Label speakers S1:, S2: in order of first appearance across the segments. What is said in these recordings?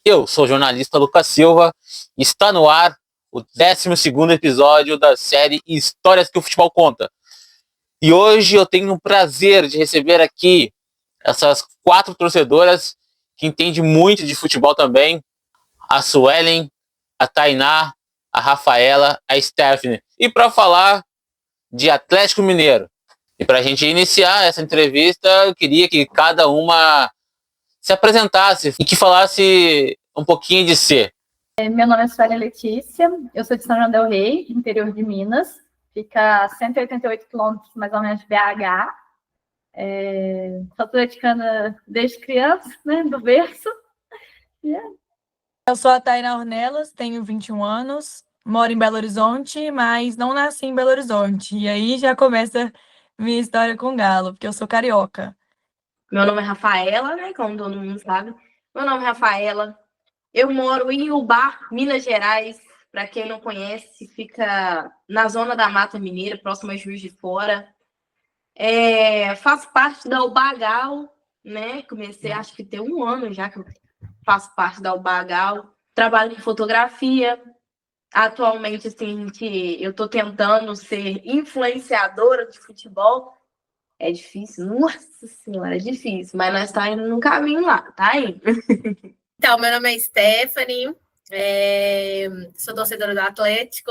S1: Eu sou o jornalista Lucas Silva e está no ar o 12º episódio da série Histórias que o Futebol Conta. E hoje eu tenho o prazer de receber aqui essas 4 torcedoras que entendem muito de futebol também. A Suelen, a Tainá, a Rafaela, a Stephanie. E para falar de Atlético Mineiro. E para a gente iniciar essa entrevista, eu queria que cada uma se apresentasse e que falasse um pouquinho de si.
S2: Meu nome é Suelen Letícia, eu sou de São João del Rei, interior de Minas, fica a 188 quilômetros mais ou menos de BH. Sou atleticana desde criança, né, do berço.
S3: Eu sou a Tainá Ornelas, tenho 21 anos, moro em Belo Horizonte, mas não nasci em Belo Horizonte. E aí já começa minha história com o Galo, porque eu sou carioca.
S4: Meu nome é Rafaela, né? Como todo mundo sabe. Meu nome é Rafaela. Eu moro em Ubá, Minas Gerais. Para quem não conhece, fica na zona da Mata Mineira, próximo a Juiz de Fora. Faço parte da Ubagal, né? Comecei, acho que tem 1 ano já que eu faço parte da Ubagal. Trabalho em fotografia. Atualmente, assim, eu estou tentando ser influenciadora de futebol. É difícil, nossa senhora, é difícil, mas nós estamos indo no caminho lá, tá indo.
S5: Então, meu nome é Stephanie, sou torcedora do Atlético,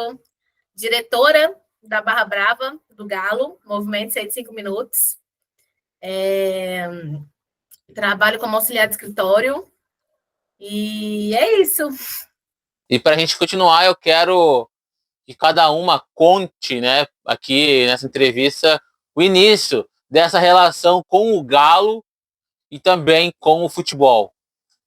S5: diretora da Barra Brava, do Galo, Movimento 105 Minutos. Trabalho como auxiliar de escritório e é isso.
S1: E para a gente continuar, eu quero que cada uma conte, né, aqui nessa entrevista, o início dessa relação com o Galo e também com o futebol.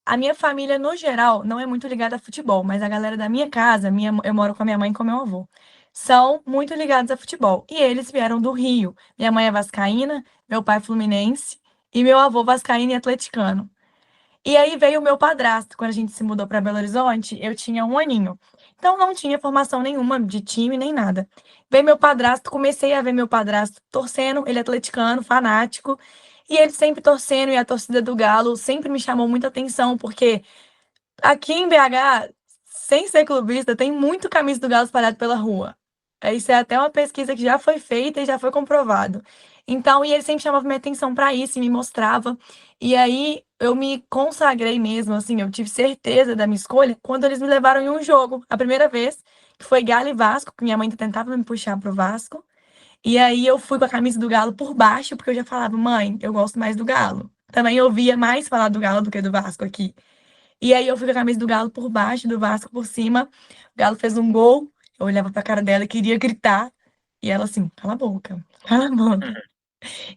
S3: A minha família, no geral, não é muito ligada a futebol, mas a galera da minha casa, eu moro com a minha mãe e com meu avô, são muito ligados a futebol. E eles vieram do Rio. Minha mãe é vascaína, meu pai é fluminense e meu avô vascaíno e atleticano. E aí veio o meu padrasto. Quando a gente se mudou para Belo Horizonte, eu tinha 1 aninho. Então não tinha formação nenhuma de time nem nada. Veio meu padrasto, comecei a ver meu padrasto torcendo, ele é atleticano, fanático, e ele sempre torcendo, e a torcida do Galo sempre me chamou muita atenção, porque aqui em BH, sem ser clubista, tem muito camisa do Galo espalhado pela rua. Isso é até uma pesquisa que já foi feita e já foi comprovado. Então, e ele sempre chamava minha atenção para isso e me mostrava. E aí eu me consagrei mesmo, assim, eu tive certeza da minha escolha quando eles me levaram em um jogo, a primeira vez, que foi Galo e Vasco, que minha mãe tentava me puxar pro Vasco. E aí eu fui com a camisa do Galo por baixo, porque eu já falava, mãe, eu gosto mais do Galo. Também ouvia mais falar do Galo do que do Vasco aqui. E aí eu fui com a camisa do Galo por baixo, do Vasco por cima. O Galo fez um gol, eu olhava pra cara dela e queria gritar. E ela assim, cala a boca, cala a boca.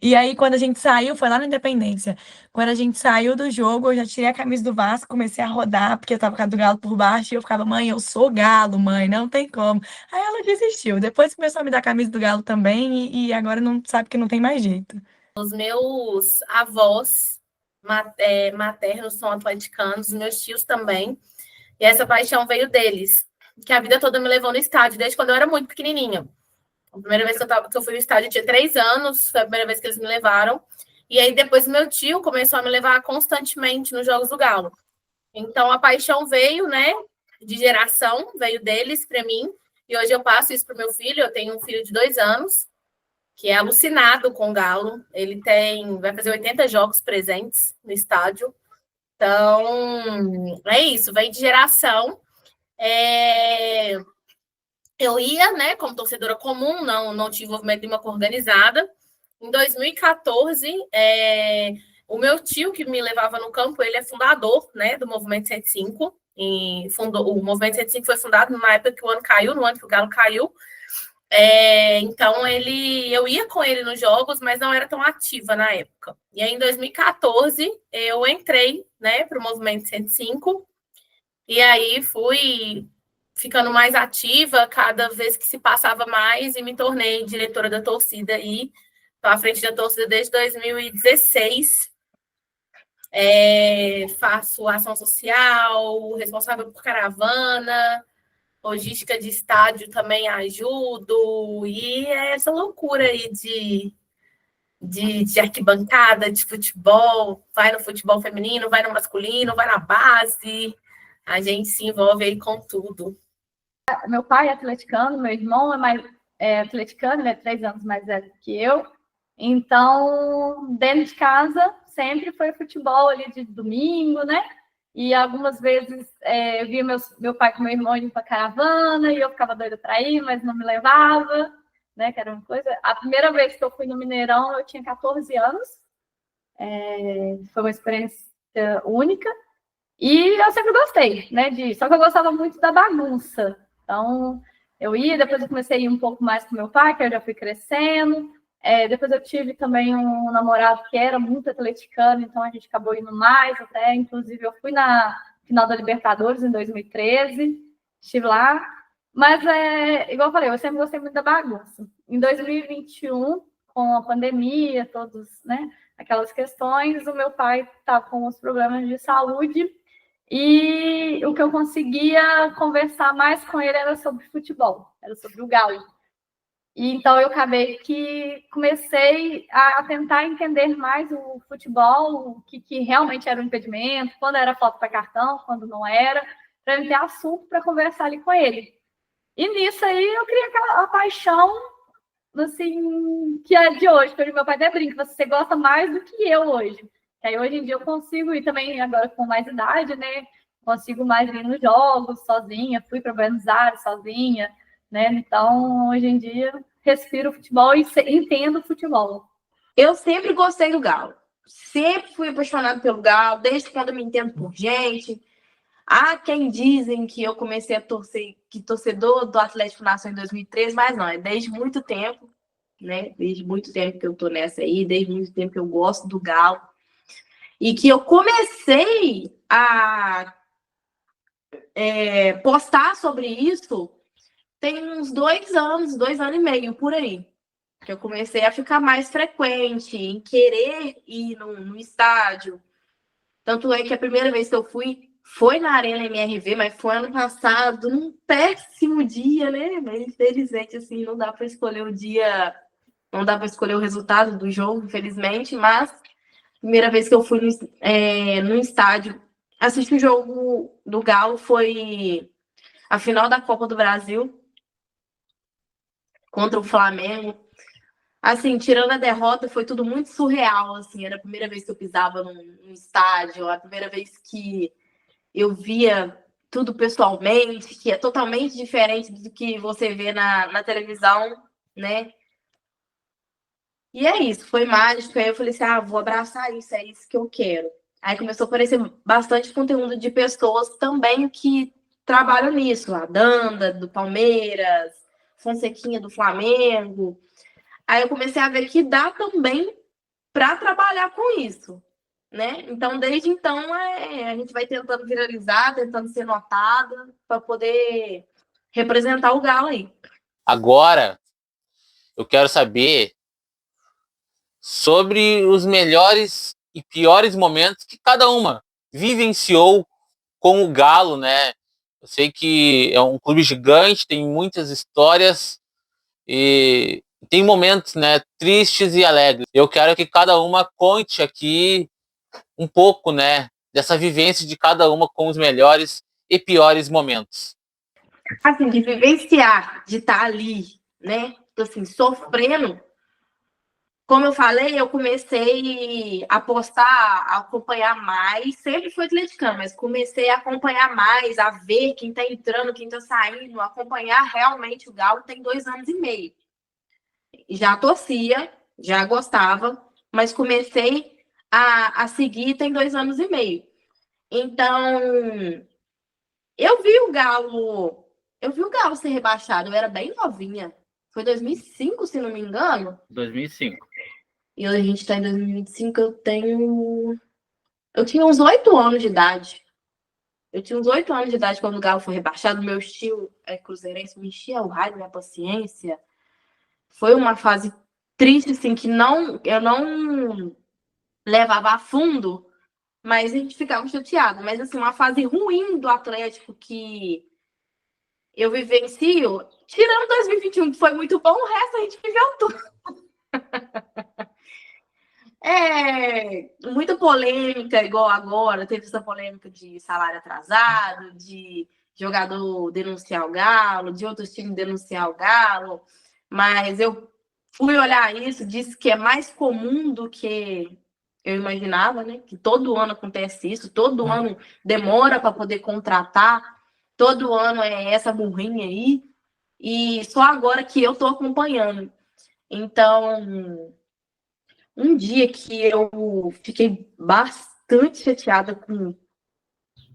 S3: E aí, quando a gente saiu, foi lá na Independência. Quando a gente saiu do jogo, eu já tirei a camisa do Vasco, comecei a rodar, porque eu tava com a do Galo por baixo, e eu ficava, mãe, eu sou Galo, mãe, não tem como. Aí ela desistiu. Depois começou a me dar a camisa do Galo também, e agora não sabe que não tem mais jeito.
S5: Os meus avós maternos são atleticanos, meus tios também, e essa paixão veio deles, que a vida toda me levou no estádio, desde quando eu era muito pequenininha. A primeira vez que eu fui no estádio, eu tinha 3 anos, foi a primeira vez que eles me levaram. E aí, depois, meu tio começou a me levar constantemente nos Jogos do Galo. Então, a paixão veio, né, de geração, veio deles para mim. E hoje eu passo isso para o meu filho. Eu tenho um filho de 2 anos, que é alucinado com o Galo. Ele vai fazer 80 jogos presentes no estádio. Então, é isso, vem de geração. Eu ia, né, como torcedora comum, não tive envolvimento nenhuma com organizada. Em 2014, o meu tio, que me levava no campo, ele é fundador, né, do Movimento 105. O Movimento 105 foi fundado na época que o ano caiu, no ano que o Galo caiu. Então, eu ia com ele nos jogos, mas não era tão ativa na época. E aí, em 2014, eu entrei, né, para o Movimento 105. E aí, fui ficando mais ativa cada vez que se passava mais e me tornei diretora da torcida e estou à frente da torcida desde 2016. Faço ação social, responsável por caravana, logística de estádio também ajudo, e é essa loucura aí de arquibancada, de futebol, vai no futebol feminino, vai no masculino, vai na base. a gente se envolve aí com tudo.
S2: Meu pai é atleticano, meu irmão é atleticano, ele é 3 anos mais velho que eu. Então, dentro de casa, sempre foi futebol ali de domingo, né? E algumas vezes eu via meu pai com meu irmão indo para caravana e eu ficava doida para ir, mas não me levava, né? Que era uma coisa. A primeira vez que eu fui no Mineirão, eu tinha 14 anos. Foi uma experiência única. E eu sempre gostei, né? Só que eu gostava muito da bagunça. Então, eu ia, depois eu comecei a ir um pouco mais com meu pai, que eu já fui crescendo. Depois eu tive também um namorado que era muito atleticano, então a gente acabou indo mais até. Inclusive, eu fui na final da Libertadores em 2013, estive lá. Mas, igual eu falei, eu sempre gostei muito da bagunça. Em 2021, com a pandemia, todos, né, aquelas questões, o meu pai estava com os problemas de saúde e o que eu conseguia conversar mais com ele era sobre futebol, era sobre o Galo. E então eu acabei que comecei a tentar entender mais o futebol, o que realmente era um impedimento, quando era falta para cartão, quando não era, para eu ter assunto para conversar ali com ele. E nisso aí eu criei aquela paixão, assim, que é de hoje, porque meu pai até brinca, você gosta mais do que eu hoje. Que aí hoje em dia eu consigo, e também agora com mais idade, né? Consigo mais ir nos jogos sozinha, fui para Buenos Aires sozinha, né? Então, hoje em dia, respiro futebol e entendo futebol.
S4: Eu sempre gostei do Galo. Sempre fui apaixonado pelo Galo, desde quando eu me entendo por gente. Há quem dizem que eu comecei a torcer, que torcedor do Atlético nasceu em 2013, mas não, é desde muito tempo, né? Desde muito tempo que eu tô nessa aí, desde muito tempo que eu gosto do Galo. E que eu comecei a postar sobre isso tem uns 2 anos e meio, por aí. Que eu comecei a ficar mais frequente, em querer ir no estádio. Tanto é que a primeira vez que eu fui foi na Arena MRV, mas foi ano passado, num péssimo dia, né? Mas infelizmente, assim, não dá para escolher o dia, não dá para escolher o resultado do jogo, infelizmente, mas primeira vez que eu fui no estádio assistir o jogo do Galo foi a final da Copa do Brasil contra o Flamengo. Assim, tirando a derrota, foi tudo muito surreal, assim, era a primeira vez que eu pisava num estádio, a primeira vez que eu via tudo pessoalmente, que é totalmente diferente do que você vê na televisão, né? E é isso, foi mágico. Aí eu falei assim, vou abraçar isso, é isso que eu quero. Aí começou a aparecer bastante conteúdo de pessoas também que trabalham nisso. A Danda, do Palmeiras, Fonsequinha, do Flamengo. Aí eu comecei a ver que dá também para trabalhar com isso, né? Então, desde então, a gente vai tentando viralizar, tentando ser notada para poder representar o Galo aí.
S1: Agora, eu quero saber sobre os melhores e piores momentos que cada uma vivenciou com o Galo, né? Eu sei que é um clube gigante, tem muitas histórias e tem momentos, né, tristes e alegres. Eu quero que cada uma conte aqui um pouco, né, dessa vivência de cada uma com os melhores e piores momentos.
S4: Assim, de vivenciar, de estar ali, né? Assim, sofrendo. Como eu falei, eu comecei a postar, a acompanhar mais. Sempre fui atleticano, mas comecei a acompanhar mais, a ver quem tá entrando, quem tá saindo, acompanhar realmente o Galo tem 2 anos e meio. Já torcia, já gostava, mas comecei a seguir tem 2 anos e meio. Então, eu vi o Galo ser rebaixado, eu era bem novinha. Foi 2005, se não me engano.
S1: 2005.
S4: E hoje a gente tá em 2025, eu tinha uns 8 anos de idade. Eu tinha uns 8 anos de idade quando o Galo foi rebaixado. Meu tio cruzeirense me enchia o raio, minha paciência. Foi uma fase triste, assim, que eu não levava a fundo, mas a gente ficava chateado. Mas, assim, uma fase ruim do Atlético que eu vivencio, tirando 2021, que foi muito bom, o resto a gente viveu tudo. Muita polêmica, igual agora, teve essa polêmica de salário atrasado, de jogador denunciar o Galo, de outros times denunciar o Galo, mas eu fui olhar isso, disse que é mais comum do que eu imaginava, né? Que todo ano acontece isso, todo ano demora para poder contratar, todo ano é essa burrinha aí, e só agora que eu estou acompanhando. Então, um dia que eu fiquei bastante chateada com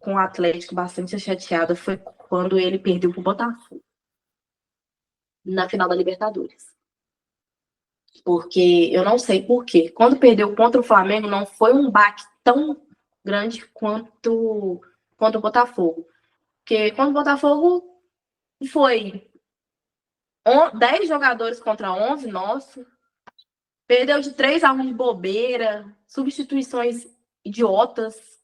S4: o Atlético, bastante chateada, foi quando ele perdeu para o Botafogo na final da Libertadores. Porque eu não sei por quê. Quando perdeu contra o Flamengo, não foi um baque tão grande quanto o Botafogo. Porque quando o Botafogo foi 10 jogadores contra 11, nossa, perdeu de 3-1 de bobeira, substituições idiotas.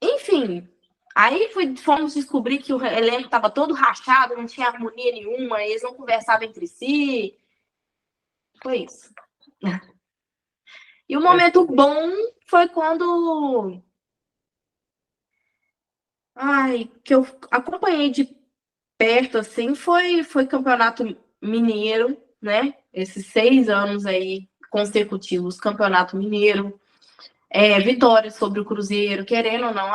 S4: Enfim, aí fomos descobrir que o elenco estava todo rachado, não tinha harmonia nenhuma, eles não conversavam entre si. Foi isso. E o momento bom foi quando que eu acompanhei de perto, assim, foi Campeonato Mineiro, né? Esses 6 anos aí consecutivos, Campeonato Mineiro. Vitória sobre o Cruzeiro, querendo ou não.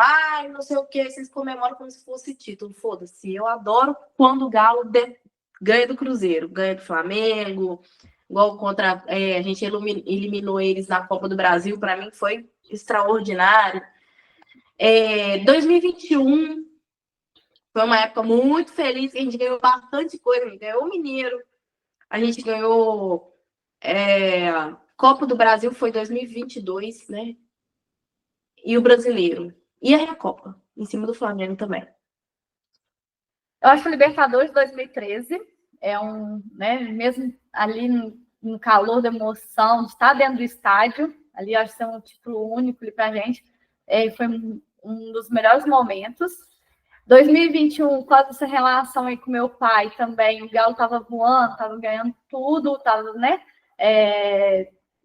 S4: Não sei o que, vocês comemoram como se fosse título. Foda-se, eu adoro quando o Galo ganha do Cruzeiro, ganha do Flamengo, igual contra... a gente eliminou eles na Copa do Brasil, para mim foi extraordinário. 2021 foi uma época muito feliz, que a gente ganhou bastante coisa, a gente ganhou o Mineiro, a gente ganhou Copa do Brasil, foi 2022, né? E o Brasileiro. E a Recopa, em cima do Flamengo também.
S2: Eu acho que o Libertadores de 2013 né, mesmo ali no calor da emoção, de estar dentro do estádio, ali acho que é um título único ali pra gente, foi um dos melhores momentos. 2021, com essa relação aí com meu pai também, o Galo tava voando, tava ganhando tudo, tava, né,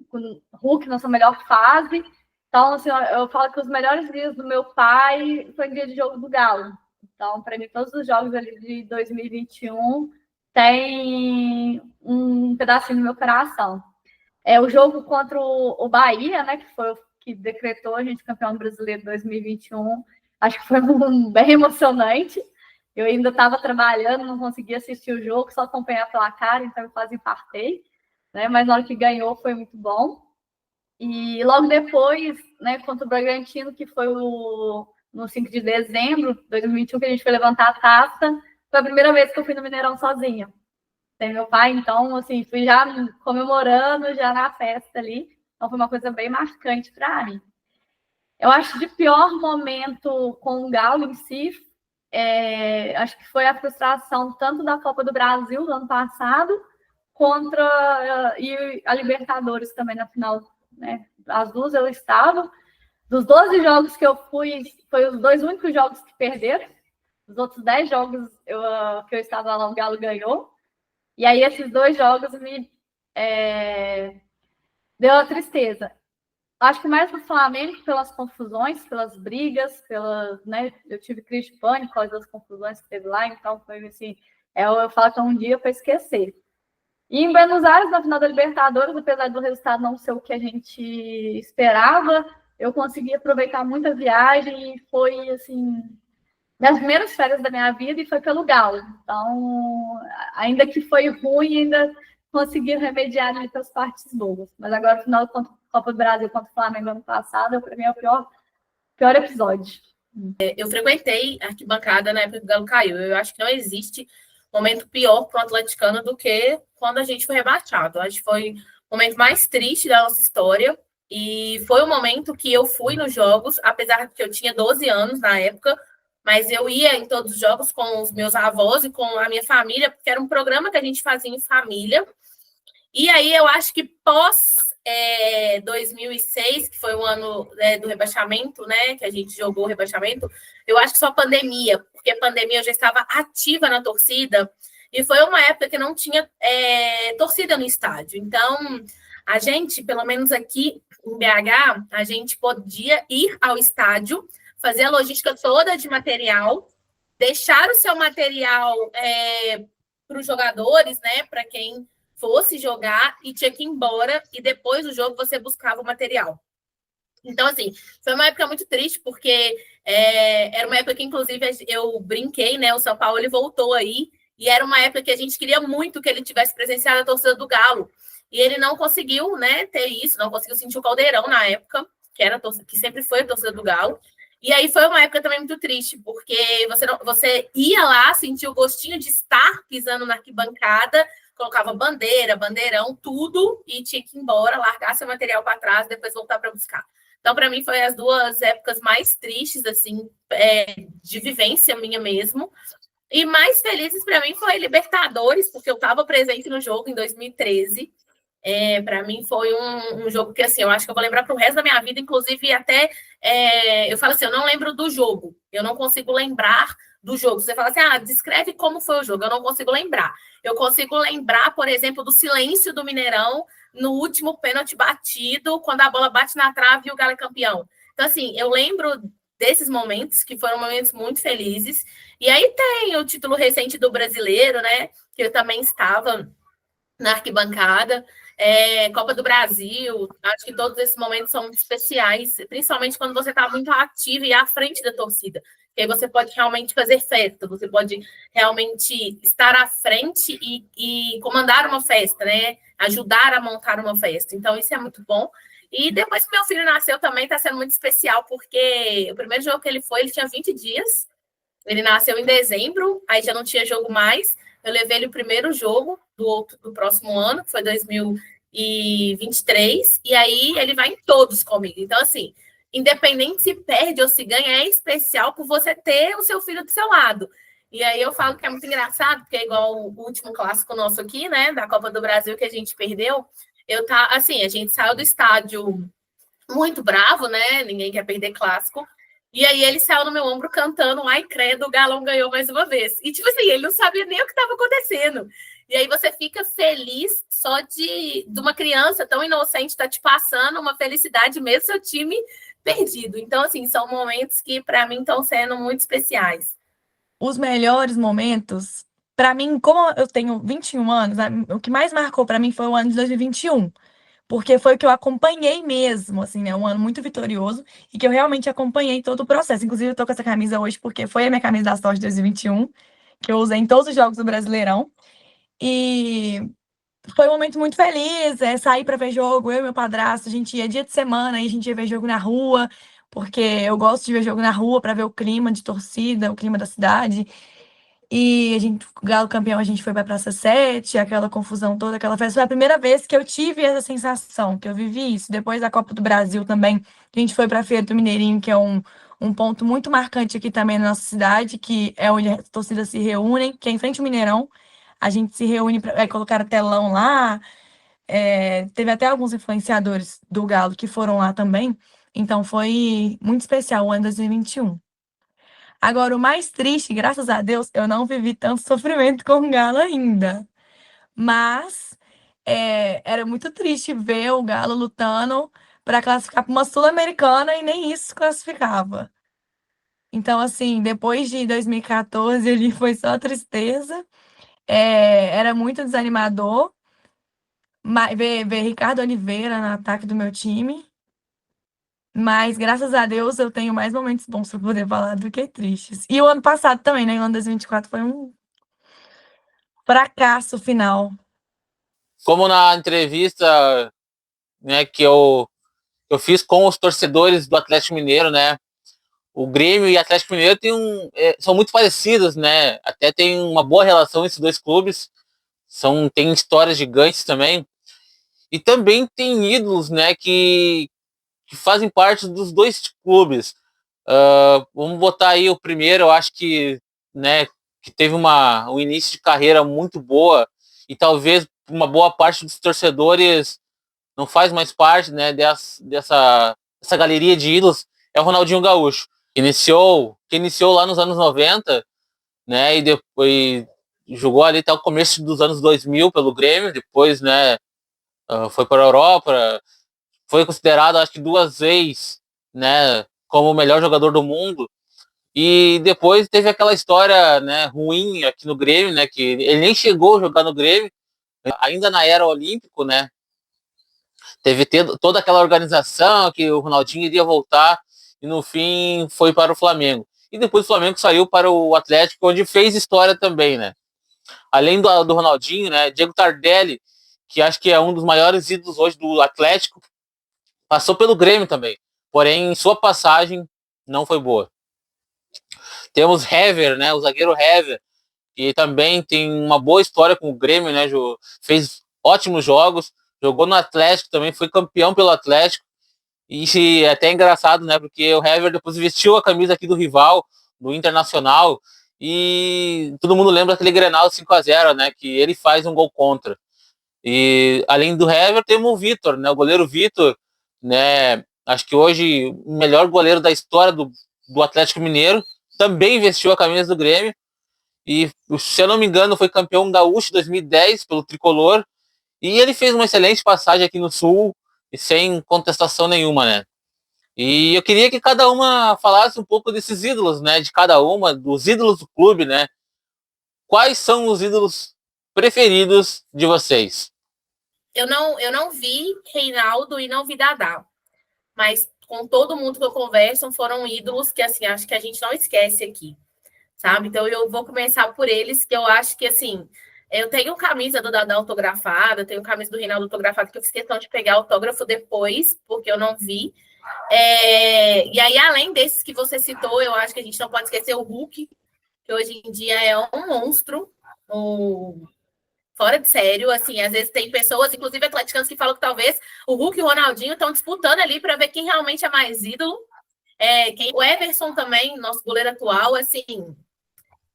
S2: com o Hulk na sua melhor fase. Então, assim, eu falo que os melhores dias do meu pai foi o dia de jogo do Galo. Então, para mim, todos os jogos ali de 2021 tem um pedacinho no meu coração. O jogo contra o Bahia, né, que foi o que decretou a gente campeão brasileiro de 2021, acho que foi bem emocionante. Eu ainda estava trabalhando, não conseguia assistir o jogo, só acompanhar pela cara, então eu quase infartei, né, mas na hora que ganhou foi muito bom. E logo depois, né, contra o Bragantino, que foi no 5 de dezembro de 2021, que a gente foi levantar a taça, foi a primeira vez que eu fui no Mineirão sozinha. Tem meu pai, então, assim, fui já comemorando, já na festa ali. Então, foi uma coisa bem marcante para mim. Eu acho de pior momento com o Galo em si, acho que foi a frustração tanto da Copa do Brasil do ano passado, e a Libertadores também na final, né? As duas eu estava. Dos 12 jogos que eu fui, foi os 2 únicos jogos que perderam. Os outros 10 jogos que eu estava lá, o Galo ganhou. E aí esses 2 jogos me deu a tristeza. Acho que mais no Flamengo, pelas confusões, pelas brigas, né? Eu tive crise de pânico, as confusões que teve lá, então foi assim, eu falo que é um dia para esquecer. E em Buenos Aires, na final da Libertadores, apesar do resultado não ser o que a gente esperava, eu consegui aproveitar muito a viagem e foi, assim, minhas primeiras férias da minha vida e foi pelo Galo. Então, ainda que foi ruim, ainda consegui remediar ali as partes boas. Mas agora, no final contra a Copa do Brasil contra o Flamengo ano passado, para mim é o pior episódio.
S5: Eu frequentei a arquibancada na época que o Galo caiu. Eu acho que não existe momento pior para o atleticano do que quando a gente foi rebaixado. Acho que foi o momento mais triste da nossa história e foi o momento que eu fui nos jogos, apesar de que eu tinha 12 anos na época, mas eu ia em todos os jogos com os meus avós e com a minha família, porque era um programa que a gente fazia em família. E aí eu acho que pós 2006, que foi o ano do rebaixamento, né, que a gente jogou o rebaixamento, eu acho que só pandemia, porque a pandemia eu já estava ativa na torcida, E foi uma época que não tinha torcida no estádio. Então, a gente, pelo menos aqui em BH, a gente podia ir ao estádio, fazer a logística toda de material, deixar o seu material para os jogadores, né? Para quem fosse jogar e tinha que ir embora, e depois do jogo você buscava o material. Então, assim, foi uma época muito triste, porque era uma época que, inclusive, eu brinquei, né? O São Paulo ele voltou aí, e era uma época que a gente queria muito que ele tivesse presenciado a torcida do Galo. E ele não conseguiu, né, ter isso, não conseguiu sentir o Caldeirão na época, que sempre foi a torcida do Galo. E aí foi uma época também muito triste, porque você ia lá, sentia o gostinho de estar pisando na arquibancada, colocava bandeira, bandeirão, tudo, e tinha que ir embora, largar seu material para trás, depois voltar para buscar. Então, para mim, foi as 2 épocas mais tristes, assim, de vivência minha mesmo. E mais felizes para mim foi Libertadores, porque eu estava presente no jogo em 2013. Para mim foi um jogo que, assim, eu acho que eu vou lembrar para o resto da minha vida, inclusive até, eu falo assim, eu não lembro do jogo, eu não consigo lembrar do jogo. Você fala assim, descreve como foi o jogo, eu não consigo lembrar. Eu consigo lembrar, por exemplo, do silêncio do Mineirão no último pênalti batido, quando a bola bate na trave e o Galo é campeão. Então, assim, eu lembro desses momentos, que foram momentos muito felizes. E aí tem o título recente do Brasileiro, né, que eu também estava na arquibancada, Copa do Brasil, acho que todos esses momentos são muito especiais, principalmente quando você está muito ativo e à frente da torcida, que aí você pode realmente fazer festa, você pode realmente estar à frente e comandar uma festa, né? Ajudar a montar uma festa. Então, isso é muito bom. E depois que meu filho nasceu também está sendo muito especial, porque o primeiro jogo que ele tinha 20 dias, ele nasceu em dezembro, aí já não tinha jogo mais. Eu levei ele o primeiro jogo do próximo ano, que foi 2023, e aí ele vai em todos comigo. Então, assim, independente se perde ou se ganha, é especial por você ter o seu filho do seu lado. E aí eu falo que é muito engraçado, porque é igual o último clássico nosso aqui, né, da Copa do Brasil, que a gente perdeu. A gente saiu do estádio muito bravo, né? Ninguém quer perder clássico. E aí ele saiu no meu ombro cantando "Ai, credo, o Galão ganhou mais uma vez". E tipo assim, ele não sabia nem o que estava acontecendo. E aí você fica feliz só de uma criança tão inocente estar te passando uma felicidade mesmo seu time perdido. Então, assim, são momentos que para mim estão sendo muito especiais.
S3: Os melhores momentos, para mim, como eu tenho 21 anos, o que mais marcou para mim foi o ano de 2021. Porque foi o que eu acompanhei mesmo, assim, né? Um ano muito vitorioso e que eu realmente acompanhei todo o processo. Inclusive, eu tô com essa camisa hoje porque foi a minha camisa da sorte de 2021, que eu usei em todos os jogos do Brasileirão. E foi um momento muito feliz, sair para ver jogo, eu e meu padrasto, a gente ia dia de semana, aí a gente ia ver jogo na rua, porque eu gosto de ver jogo na rua para ver o clima de torcida, o clima da cidade. E o Galo campeão, a gente foi pra Praça 7, aquela confusão toda, aquela festa. Foi a primeira vez que eu tive essa sensação, que eu vivi isso. Depois da Copa do Brasil também, a gente foi pra Feira do Mineirinho, que é um ponto muito marcante aqui também na nossa cidade, que é onde as torcidas se reúnem, que é em frente ao Mineirão. A gente se reúne para colocar telão lá. Teve até alguns influenciadores do Galo que foram lá também. Então foi muito especial o ano 2021. Agora, o mais triste, graças a Deus, eu não vivi tanto sofrimento com o Galo ainda. Mas era muito triste ver o Galo lutando para classificar para uma Sul-Americana e nem isso classificava. Então, assim, depois de 2014, ali foi só tristeza. Era muito desanimador ver Ricardo Oliveira no ataque do meu time. Mas, graças a Deus, eu tenho mais momentos bons para poder falar do que tristes. E o ano passado também, né? O ano 2024 foi um fracasso final.
S1: Como na entrevista, né, que eu fiz com os torcedores do Atlético Mineiro, né? O Grêmio e o Atlético Mineiro são muito parecidos, né? Até tem uma boa relação esses dois clubes. Tem histórias gigantes também. E também tem ídolos, né, que fazem parte dos dois clubes. Vamos botar aí o primeiro, eu acho que, né, que teve um início de carreira muito boa e talvez uma boa parte dos torcedores não faz mais parte, né, dessa galeria de ídolos, é o Ronaldinho Gaúcho, que iniciou lá nos anos 90, né, e depois jogou ali até o começo dos anos 2000 pelo Grêmio, depois, né, foi para a Europa, foi considerado, acho que 2 vezes, né, como o melhor jogador do mundo. E depois teve aquela história, né, ruim aqui no Grêmio, né, que ele nem chegou a jogar no Grêmio, ainda na era olímpico, né. Teve toda aquela organização que o Ronaldinho iria voltar e no fim foi para o Flamengo. E depois o Flamengo saiu para o Atlético, onde fez história também, né. Além do Ronaldinho, né, Diego Tardelli, que acho que é um dos maiores ídolos hoje do Atlético, passou pelo Grêmio também. Porém, sua passagem não foi boa. Temos Hever, né, o zagueiro Hever, que também tem uma boa história com o Grêmio, né, fez ótimos jogos, jogou no Atlético também, foi campeão pelo Atlético. E é até engraçado, né, porque o Hever depois vestiu a camisa aqui do rival, do Internacional, e todo mundo lembra aquele Grenal 5-0, né, que ele faz um gol contra. E além do Hever, temos o Vitor, né, o goleiro Vitor, né, acho que hoje o melhor goleiro da história do Atlético Mineiro, também vestiu a camisa do Grêmio, e se eu não me engano foi campeão gaúcho 2010 pelo Tricolor, e ele fez uma excelente passagem aqui no Sul, e sem contestação nenhuma, né. E eu queria que cada uma falasse um pouco desses ídolos, né, de cada uma, dos ídolos do clube, né. Quais são os ídolos preferidos de vocês?
S5: Eu não vi Reinaldo e não vi Dadá, mas com todo mundo que eu converso foram ídolos que, assim, acho que a gente não esquece aqui, sabe? Então eu vou começar por eles, que eu acho que, assim, eu tenho camisa do Dadá autografada, tenho camisa do Reinaldo autografada, que eu fiz questão de pegar autógrafo depois, porque eu não vi. E aí, além desses que você citou, eu acho que a gente não pode esquecer o Hulk, que hoje em dia é um monstro, fora de sério, assim, às vezes tem pessoas, inclusive atleticanos, que falam que talvez o Hulk e o Ronaldinho estão disputando ali para ver quem realmente é mais ídolo. O Everson também, nosso goleiro atual, assim,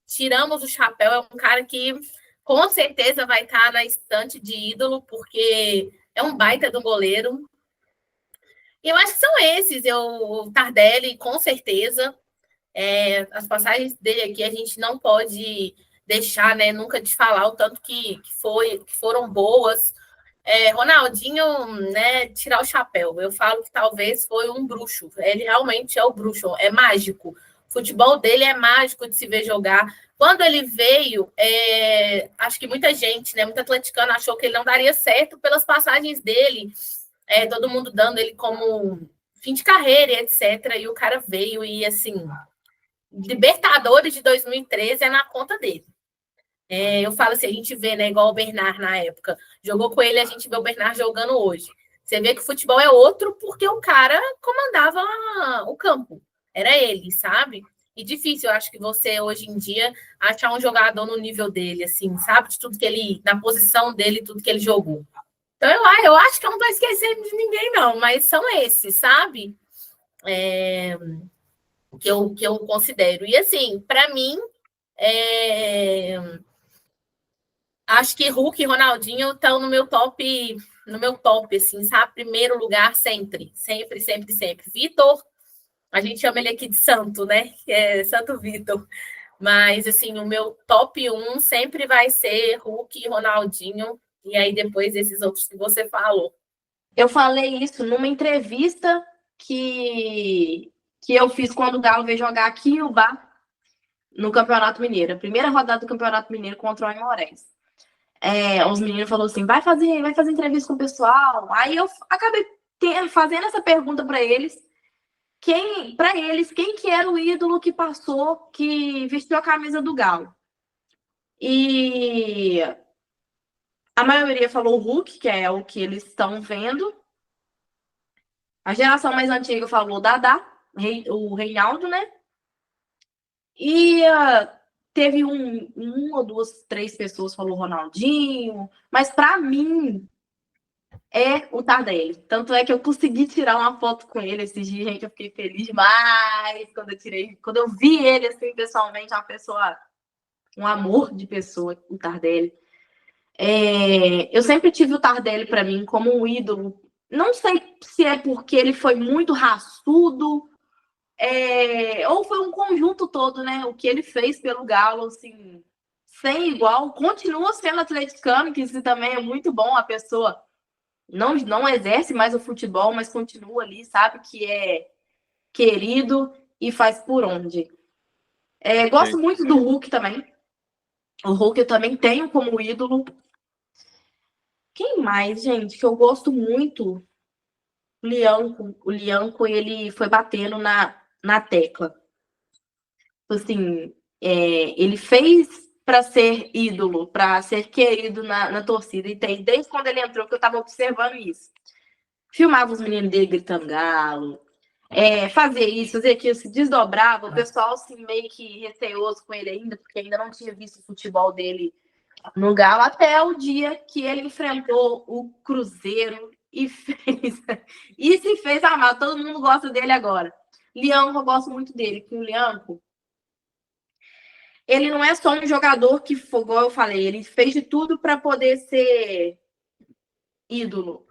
S5: tiramos o chapéu, é um cara que com certeza vai estar na estante de ídolo, porque é um baita do goleiro. E eu acho que são esses, o Tardelli, com certeza. As passagens dele aqui a gente não pode deixar, né, nunca de falar o tanto que foram boas. Ronaldinho, né, tirar o chapéu. Eu falo que talvez foi um bruxo. Ele realmente é o bruxo, é mágico. O futebol dele é mágico de se ver jogar. Quando ele veio, acho que muita gente, né, muito atleticano achou que ele não daria certo pelas passagens dele. Todo mundo dando ele como fim de carreira, etc. E o cara veio e, assim, Libertadores de 2013 é na conta dele. Eu falo assim, a gente vê, né, igual o Bernard na época. Jogou com ele, a gente vê o Bernard jogando hoje. Você vê que o futebol é outro porque o cara comandava o campo. Era ele, sabe? E difícil, eu acho que você, hoje em dia, achar um jogador no nível dele, assim, sabe? De tudo que ele, na posição dele, tudo que ele jogou. Então, eu acho que eu não estou esquecendo de ninguém, não, mas são esses, sabe? Que eu considero. E, assim, para mim, acho que Hulk e Ronaldinho estão no meu top, assim, sabe? Primeiro lugar sempre. Sempre, sempre, sempre. Vitor, a gente chama ele aqui de Santo, né? Que é Santo Vitor. Mas, assim, o meu top 1 sempre vai ser Hulk e Ronaldinho. E aí, depois, esses outros que você falou.
S4: Eu falei isso numa entrevista que eu fiz quando o Galo veio jogar aqui em Ubá, no Campeonato Mineiro. A primeira rodada do Campeonato Mineiro contra o Aimorés. Os meninos falaram assim, vai fazer entrevista com o pessoal. Aí eu acabei fazendo essa pergunta para eles. Quem que era o ídolo que passou, que vestiu a camisa do Galo? E a maioria falou o Hulk, que é o que eles estão vendo. A geração mais antiga falou o Dadá, o Reinaldo, né? E teve uma ou duas, três pessoas falou Ronaldinho, mas para mim é o Tardelli. Tanto é que eu consegui tirar uma foto com ele esses dias, gente, eu fiquei feliz demais quando eu vi ele assim pessoalmente, um amor de pessoa, o Tardelli. Eu sempre tive o Tardelli para mim como um ídolo. Não sei se é porque ele foi muito raçudo, ou foi um conjunto todo, né? O que ele fez pelo Galo, assim, sem igual, continua sendo atleticano, que isso também é muito bom, a pessoa não exerce mais o futebol, mas continua ali, sabe que é querido e faz por onde. Gosto muito do Hulk também. O Hulk eu também tenho como ídolo. Quem mais, gente, que eu gosto muito? O Lianco, ele foi batendo na tecla. Assim, ele fez para ser ídolo, para ser querido na torcida. E tem, desde quando ele entrou que eu estava observando isso. Filmava os meninos dele gritando galo, fazer isso, fazer aquilo, se desdobrava, o pessoal assim, meio que receoso com ele ainda, porque ainda não tinha visto o futebol dele no Galo, até o dia que ele enfrentou o Cruzeiro e se fez amar. Todo mundo gosta dele agora. Lianco, eu gosto muito dele, que o Lianco, ele não é só um jogador que, igual eu falei, ele fez de tudo para poder ser ídolo.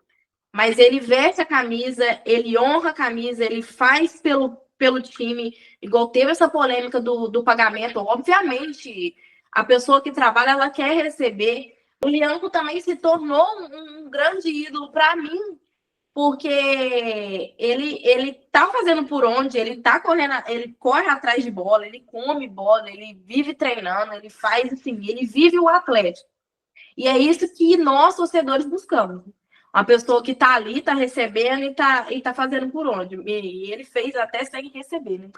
S4: Mas ele veste a camisa, ele honra a camisa, ele faz pelo time. Igual teve essa polêmica do pagamento. Obviamente, a pessoa que trabalha, ela quer receber. O Lianco também se tornou um grande ídolo para mim, porque ele tá fazendo por onde, ele tá correndo, ele corre atrás de bola, ele come bola, ele vive treinando, ele faz assim, ele vive o Atlético. E é isso que nós, torcedores, buscamos. Uma pessoa que tá ali, tá recebendo e tá fazendo por onde. E ele fez até sem receber, né?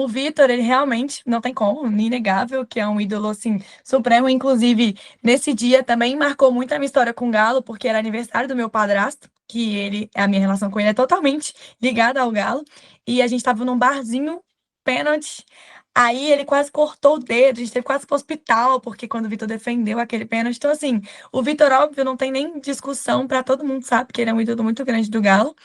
S3: O Vitor, ele realmente não tem como, inegável, que é um ídolo, assim, supremo. Inclusive, nesse dia também marcou muito a minha história com o Galo, porque era aniversário do meu padrasto, que a minha relação com ele é totalmente ligada ao Galo. E a gente tava num barzinho, pênalti. Aí ele quase cortou o dedo, a gente teve quase que ir pro hospital, porque quando o Vitor defendeu aquele pênalti. Então, assim, o Vitor, óbvio, não tem nem discussão, para todo mundo sabe que ele é um ídolo muito grande do Galo.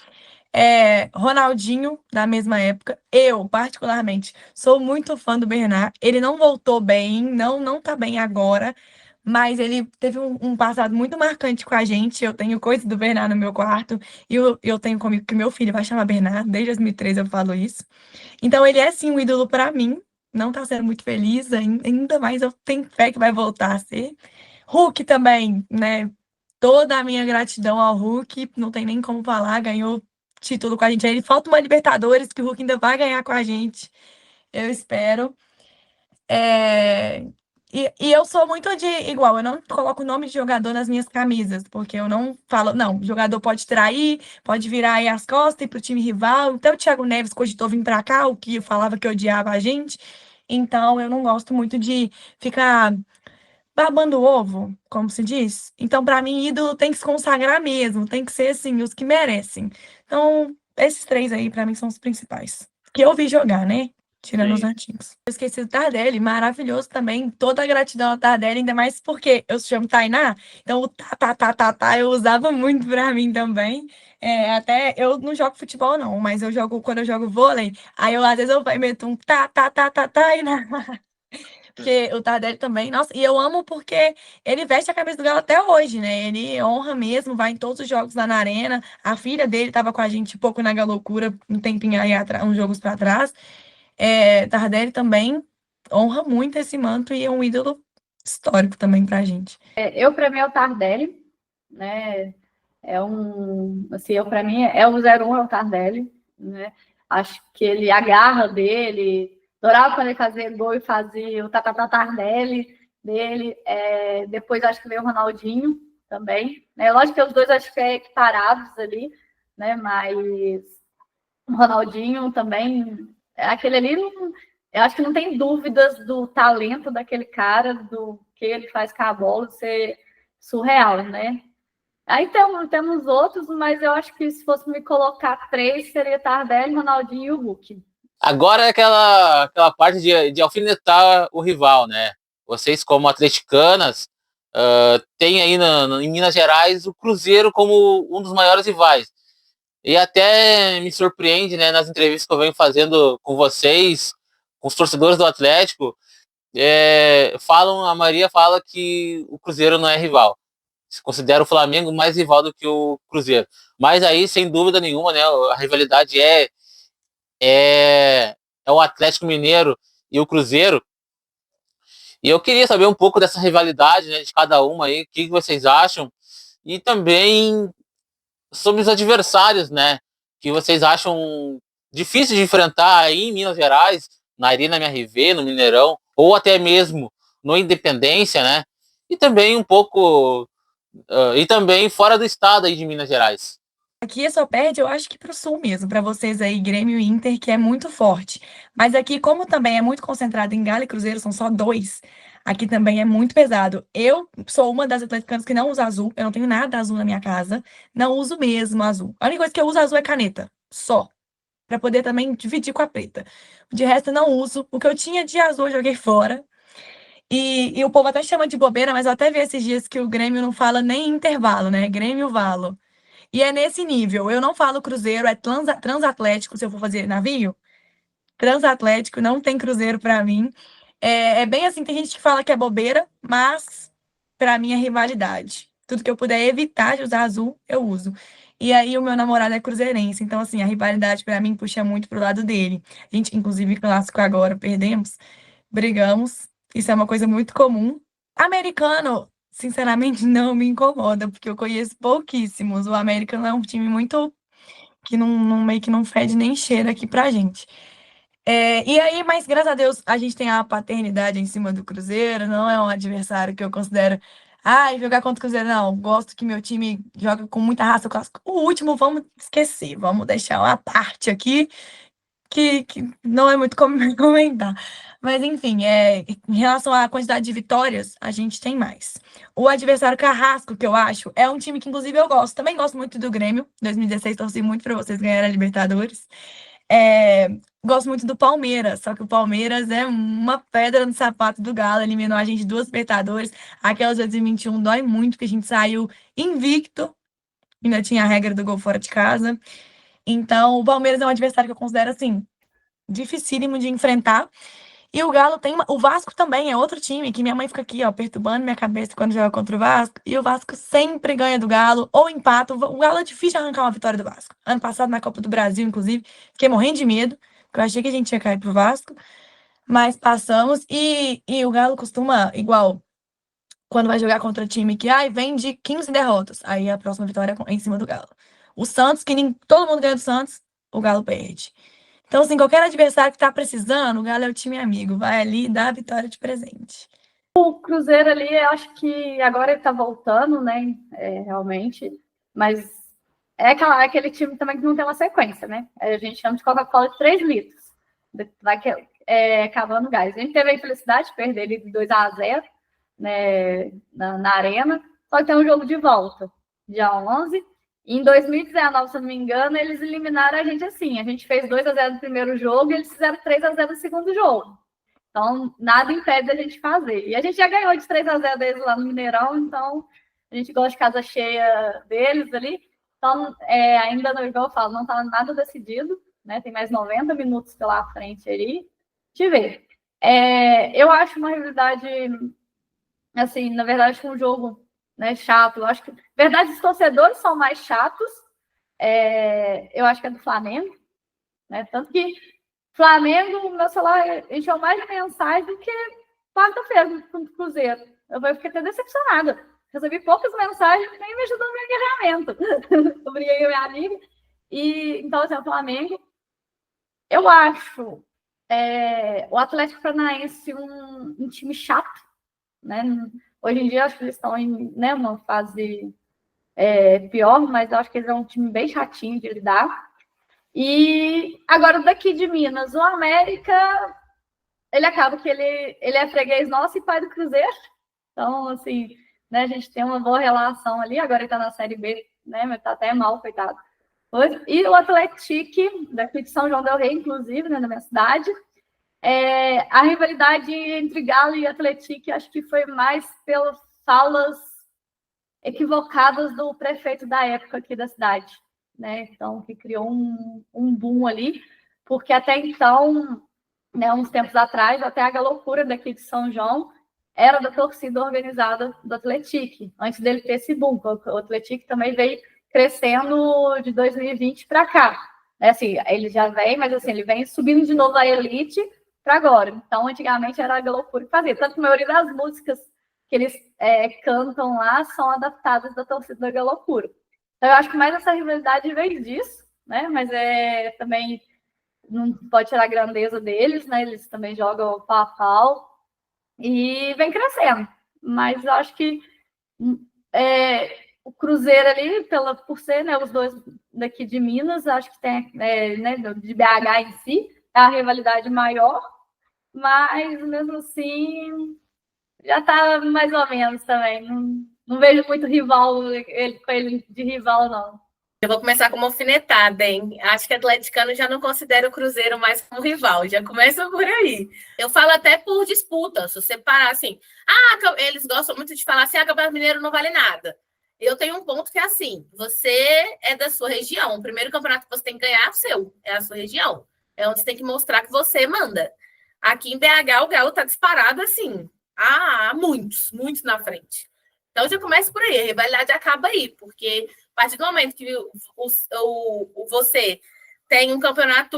S3: Ronaldinho, da mesma época. Eu, particularmente, sou muito fã do Bernard. Ele não voltou bem, não tá bem agora, mas ele teve um passado muito marcante com a gente. Eu tenho coisa do Bernard no meu quarto, e eu tenho comigo que meu filho vai chamar Bernard, desde 2013 eu falo isso. Então, ele é sim um ídolo para mim. Não tá sendo muito feliz ainda, mas eu tenho fé que vai voltar a ser. Hulk também, né? Toda a minha gratidão ao Hulk, não tem nem como falar, ganhou título com a gente. Aí falta uma Libertadores que o Hulk ainda vai ganhar com a gente, eu espero. E eu sou muito igual, eu não coloco o nome de jogador nas minhas camisas, porque eu não falo, não, o jogador pode trair, pode virar aí as costas e ir pro time rival. Então o Thiago Neves cogitou vir pra cá, o que falava que odiava a gente. Então eu não gosto muito de ficar babando o ovo, como se diz. Então, para mim, ídolo tem que se consagrar mesmo, tem que ser assim, os que merecem. Então, esses três aí, para mim, são os principais. Que eu vi jogar, né? Tirando os antigos. Eu esqueci do Tardelli, maravilhoso também. Toda a gratidão ao Tardelli, ainda mais porque eu chamo Tainá, então o tá, eu usava muito pra mim também. Até eu não jogo futebol, não, mas quando eu jogo vôlei, aí às vezes eu meto um Tainá. Porque o Tardelli também, nossa, e eu amo porque ele veste a camisa do Galo até hoje, né? Ele honra mesmo, vai em todos os jogos lá na Arena. A filha dele tava com a gente um pouco na Galocura, um tempinho aí atrás, uns jogos para trás. Tardelli também honra muito esse manto e é um ídolo histórico também pra gente.
S2: Para mim, é o Tardelli, né? Para mim, é o 01, é o Tardelli, né? Acho que a garra dele, adorava quando ele fazia gol e fazia o Tardelli dele. Depois acho que veio o Ronaldinho também, né? Lógico que os dois acho que é equiparados ali, né? Mas o Ronaldinho também, aquele ali, eu acho que não tem dúvidas do talento daquele cara, do que ele faz com a bola, ser surreal, né? Aí temos outros, mas eu acho que se fosse me colocar três, seria Tardelli, Ronaldinho e o Hulk.
S1: Agora é aquela parte de alfinetar o rival, né? Vocês, como atleticanas, tem aí em Minas Gerais o Cruzeiro como um dos maiores rivais. E até me surpreende, né, nas entrevistas que eu venho fazendo com vocês, com os torcedores do Atlético, a maioria fala que o Cruzeiro não é rival. Se considera o Flamengo mais rival do que o Cruzeiro. Mas aí, sem dúvida nenhuma, né, a rivalidade é o Atlético Mineiro e o Cruzeiro. E eu queria saber um pouco dessa rivalidade, né, de cada uma aí, o que vocês acham, e também sobre os adversários, né, que vocês acham difícil de enfrentar aí em Minas Gerais, na Arena MRV, no Mineirão, ou até mesmo no Independência, né, e também um pouco, e também fora do estado aí de Minas Gerais.
S3: Aqui só perde, eu acho que pro Sul mesmo, para vocês aí, Grêmio e Inter, que é muito forte. Mas aqui, como também é muito concentrado em Galo e Cruzeiro, são só 2, aqui também é muito pesado. Eu sou uma das atleticanas que não usa azul, eu não tenho nada azul na minha casa, não uso mesmo azul. A única coisa que eu uso azul é caneta, só, para poder também dividir com a preta. De resto, eu não uso. O que eu tinha de azul, eu joguei fora. E o povo até chama de bobeira, mas eu até vi esses dias que o Grêmio não fala nem intervalo, né? Grêmio Valo. E é nesse nível. Eu não falo cruzeiro, é transatlético, se eu for fazer navio. Transatlético, não tem cruzeiro para mim. É bem assim, tem gente que fala que é bobeira, mas para mim é rivalidade. Tudo que eu puder evitar de usar azul, eu uso. E aí o meu namorado é cruzeirense, então assim, a rivalidade para mim puxa muito pro lado dele. A gente, inclusive, clássico agora, perdemos, brigamos. Isso é uma coisa muito comum. Americano, sinceramente, não me incomoda, porque eu conheço pouquíssimos. O americano é um time muito que meio que não fede nem cheira aqui pra gente. E aí, mas graças a Deus, a gente tem a paternidade em cima do Cruzeiro, não é um adversário que eu considero. Ai, jogar contra o Cruzeiro, não. Gosto que meu time joga com muita raça clássica. O último, vamos esquecer, vamos deixar uma parte aqui que não é muito como comentar. Mas, enfim, em relação à quantidade de vitórias, a gente tem mais. O adversário Carrasco, que eu acho, é um time que, inclusive, eu gosto. Também gosto muito do Grêmio. 2016, torci muito para vocês ganharem a Libertadores. Gosto muito do Palmeiras, só que o Palmeiras é uma pedra no sapato do Galo, eliminou a gente 2 Libertadores. Aquela de 2021 dói muito, porque a gente saiu invicto, ainda tinha a regra do gol fora de casa. Então, o Palmeiras é um adversário que eu considero, assim, dificílimo de enfrentar. E o Galo tem o Vasco também é outro time que minha mãe fica aqui, ó, perturbando minha cabeça quando joga contra o Vasco. E o Vasco sempre ganha do Galo ou empata. O Galo é difícil de arrancar uma vitória do Vasco. Ano passado, na Copa do Brasil, inclusive, fiquei morrendo de medo, porque eu achei que a gente ia cair pro Vasco. Mas passamos. E o Galo costuma, igual, quando vai jogar contra time que vem de 15 derrotas. Aí a próxima vitória é em cima do Galo. O Santos, que todo mundo ganha do Santos, o Galo perde. Então, assim, qualquer adversário que tá precisando, o Galo é o time amigo. Vai ali e dá a vitória de presente.
S2: O Cruzeiro ali, eu acho que agora ele tá voltando, né? Realmente. Mas aquele time também que não tem uma sequência, né? A gente chama de Coca-Cola de 3 litros. Vai cavando gás. A gente teve a infelicidade de perder ele de 2-0, né, na Arena. Só que tem um jogo de volta, dia 11. Em 2019, se eu não me engano, eles eliminaram a gente assim. A gente fez 2-0 no primeiro jogo e eles fizeram 3-0 no segundo jogo. Então, nada impede a gente fazer. E a gente já ganhou de 3-0 deles lá no Mineirão, então a gente gosta de casa cheia deles ali. Então, ainda não, igual eu falo, não está nada decidido, né? Tem mais 90 minutos pela frente ali. De ver. Eu acho uma realidade, assim, na verdade, um jogo, né, chato. Eu acho que, na verdade, os torcedores são mais chatos. Eu acho que é do Flamengo, né? Tanto que Flamengo, meu celular encheu mais de mensagem do que quarta-feira com o Cruzeiro. Eu fiquei até decepcionada. Recebi poucas mensagens, nem me ajudou no meu engajamento. Eu briguei com a minha amiga. Então, assim, o Flamengo, eu acho o Atlético Paranaense um time chato, né? Hoje em dia, acho que eles estão em, né, uma fase pior, mas eu acho que eles é um time bem chatinho de lidar. E agora, daqui de Minas, o América, ele acaba que ele é freguês nosso e pai do Cruzeiro. Então, assim, né, a gente tem uma boa relação ali. Agora ele está na Série B, né, mas está até mal, coitado. E o Atlético, daqui de São João del Rei, inclusive, né, na minha cidade, a rivalidade entre Galo e Atlético, acho que foi mais pelas falas equivocadas do prefeito da época aqui da cidade, né? Então, que criou um boom ali, porque até então, né, uns tempos atrás, até a loucura daqui de São João era da torcida organizada do Atlético, antes dele ter esse boom. O Atlético também veio crescendo de 2020 para cá. Assim, ele já vem, mas assim, ele vem subindo de novo a elite, para agora. Então, antigamente era a Galopura que fazia. Tanto que a maioria das músicas que eles cantam lá são adaptadas da torcida da Galopura. Então, eu acho que mais essa rivalidade veio disso, né? Mas também não pode tirar a grandeza deles, né? Eles também jogam pau a pau e vem crescendo. Mas eu acho que o Cruzeiro ali, por ser, né, os dois daqui de Minas, acho que tem, né, de BH em si, é a rivalidade maior, mas mesmo assim já tá mais ou menos também. Não vejo muito rival, ele de rival, não.
S5: Eu vou começar com uma alfinetada, hein? Acho que atleticano já não considera o Cruzeiro mais como rival, já começa por aí. Eu falo até por disputa, se você parar assim. Eles gostam muito de falar assim, Campeonato Mineiro não vale nada. Eu tenho um ponto que é assim, você é da sua região, o primeiro campeonato que você tem que ganhar é o seu, é a sua região. É onde você tem que mostrar que você manda. Aqui em BH, o Galo tá disparado assim, há muitos na frente. Então já começa por aí, a rivalidade acaba aí, porque a partir do momento que você tem um campeonato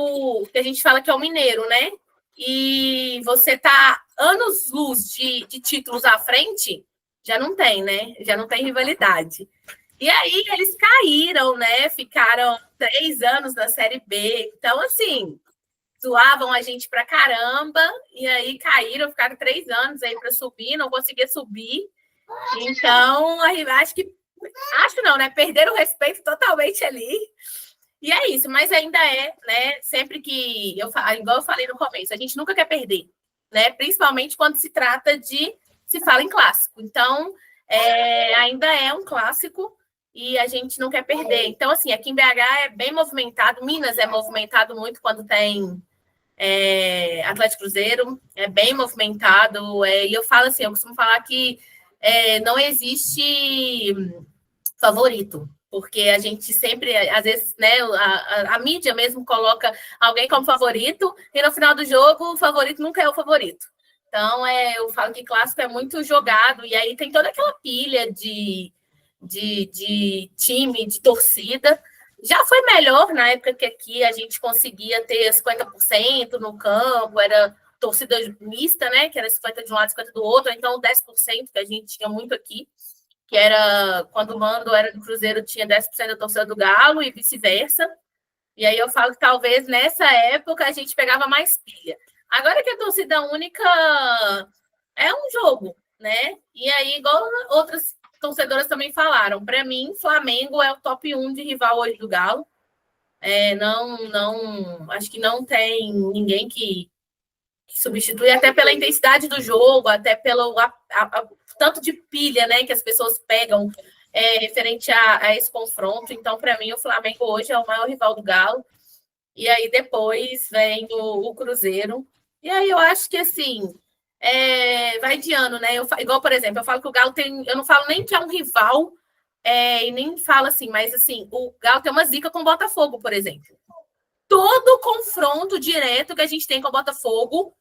S5: que a gente fala que é o mineiro, né? E você tá anos-luz de títulos à frente, já não tem, né? Já não tem rivalidade. E aí eles caíram, né? Ficaram 3 anos na Série B. Então, assim, zoavam a gente pra caramba. E aí caíram, ficaram 3 anos aí para subir, não conseguia subir. Então, acho não, né? Perderam o respeito totalmente ali. E é isso, mas ainda né? Sempre que igual eu falei no começo, a gente nunca quer perder, né? Principalmente quando se trata se fala em clássico. Então, ainda é um clássico e a gente não quer perder. Então, assim, aqui em BH é bem movimentado, Minas é movimentado muito quando tem Atlético Cruzeiro, é bem movimentado. E eu falo assim, eu costumo falar que não existe favorito, porque a gente sempre, às vezes, né, a mídia mesmo coloca alguém como favorito e no final do jogo o favorito nunca é o favorito. Então, eu falo que clássico é muito jogado, e aí tem toda aquela pilha de time, de torcida. Já foi melhor na época que aqui a gente conseguia ter 50% no campo, era torcida mista, né? Que era 50% de um lado, 50% do outro, então 10% que a gente tinha muito aqui, que era quando o mando era do Cruzeiro, tinha 10% da torcida do Galo e vice-versa. E aí eu falo que talvez nessa época a gente pegava mais pilha. Agora que a torcida única é um jogo, né? E aí, igual outras torcedoras também falaram, para mim, Flamengo é o top 1 de rival hoje do Galo. Acho que não tem ninguém que substitui, até pela intensidade do jogo, até pelo tanto de pilha, né, que as pessoas pegam referente a esse confronto. Então, para mim, o Flamengo hoje é o maior rival do Galo. E aí depois vem o Cruzeiro. E aí eu acho que, assim, vai de ano, né? Igual, por exemplo, eu falo que o Galo tem... Eu não falo nem que é um rival, e nem falo assim, mas, assim, o Galo tem uma zica com o Botafogo, por exemplo. Todo confronto direto que a gente tem com o Botafogo,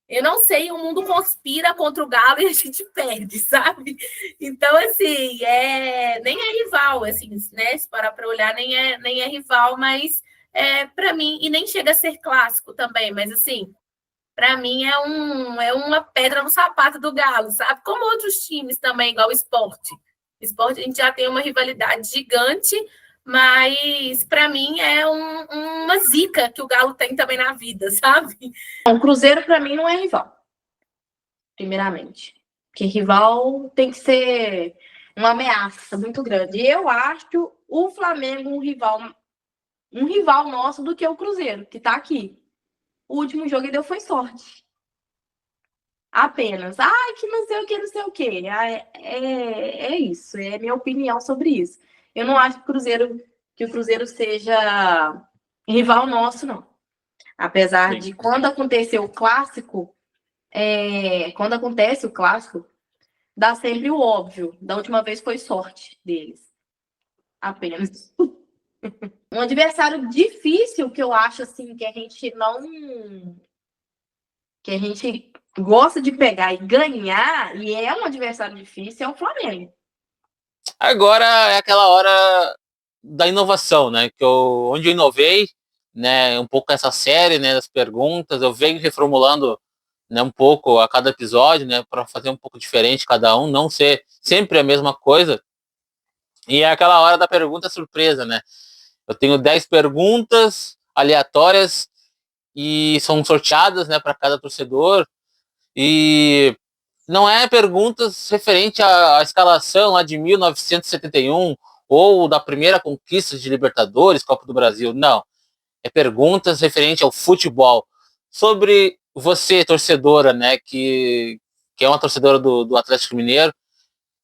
S5: eu não sei, o mundo conspira contra o Galo e a gente perde, sabe? Então, assim, nem é rival, assim, né? Se parar para olhar, nem é rival, mas para mim, e nem chega a ser clássico também, mas assim, para mim é uma pedra no sapato do Galo, sabe? Como outros times também, igual o Sport. O Sport a gente já tem uma rivalidade gigante, mas para mim é uma zica que o Galo tem também na vida, sabe?
S4: O Cruzeiro para mim não é rival, primeiramente. Porque rival tem que ser uma ameaça muito grande. E eu acho o Flamengo um rival nosso do que o Cruzeiro, que tá aqui. O último jogo que deu foi sorte. Apenas. Que não sei o que, não sei o que. É isso. É minha opinião sobre isso. Eu não acho que o Cruzeiro seja rival nosso, não. Apesar de quando acontecer o clássico, dá sempre o óbvio. Da última vez foi sorte deles. Apenas. Um adversário difícil que eu acho assim que a gente gosta de pegar e ganhar, e é um adversário difícil, é o Flamengo.
S1: Agora é aquela hora da inovação, né? Onde eu inovei né, um pouco essa série, né, das perguntas. Eu venho reformulando, né, um pouco a cada episódio, né, para fazer um pouco diferente cada um, não ser sempre a mesma coisa. E é aquela hora da pergunta surpresa, né? Eu tenho 10 perguntas aleatórias e são sorteadas, né, para cada torcedor. E não é perguntas referente à escalação lá de 1971 ou da primeira conquista de Libertadores, Copa do Brasil. Não. É perguntas referente ao futebol. Sobre você, torcedora, né, que é uma torcedora do Atlético Mineiro.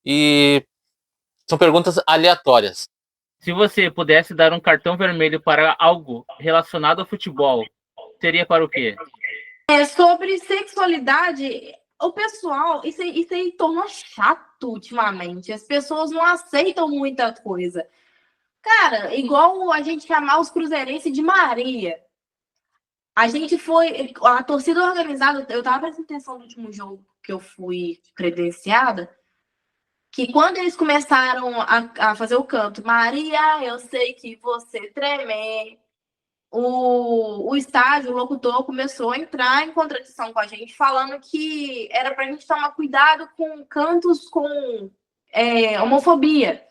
S1: E são perguntas aleatórias.
S6: Se você pudesse dar um cartão vermelho para algo relacionado ao futebol, seria para o quê?
S4: Sobre sexualidade, o pessoal, isso aí tornou chato ultimamente. As pessoas não aceitam muita coisa. Cara, igual a gente chamar os cruzeirenses de Maria. A gente foi, a torcida organizada, eu tava prestando atenção no último jogo que eu fui credenciada, que quando eles começaram a fazer o canto, Maria, eu sei que você treme, o estádio, o locutor começou a entrar em contradição com a gente, falando que era pra gente tomar cuidado com cantos com homofobia.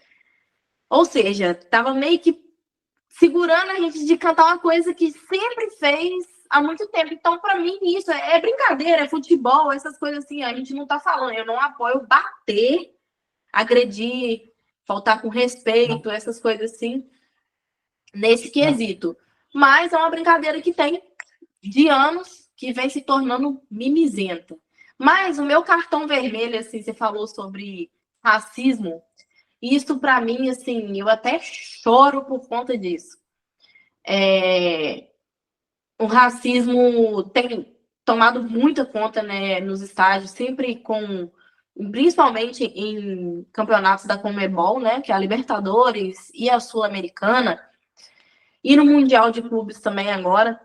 S4: Ou seja, tava meio que segurando a gente de cantar uma coisa que sempre fez há muito tempo. Então, para mim, isso é brincadeira, é futebol, essas coisas assim, a gente não tá falando. Eu não apoio bater, agredir, faltar com respeito, essas coisas assim, nesse quesito. Mas é uma brincadeira que tem de anos, que vem se tornando mimizenta. Mas o meu cartão vermelho, assim, você falou sobre racismo, isso para mim, assim, eu até choro por conta disso. O racismo tem tomado muita conta, né, nos estádios, sempre principalmente em campeonatos da Conmebol, né, que é a Libertadores e a Sul-Americana, e no Mundial de Clubes também agora,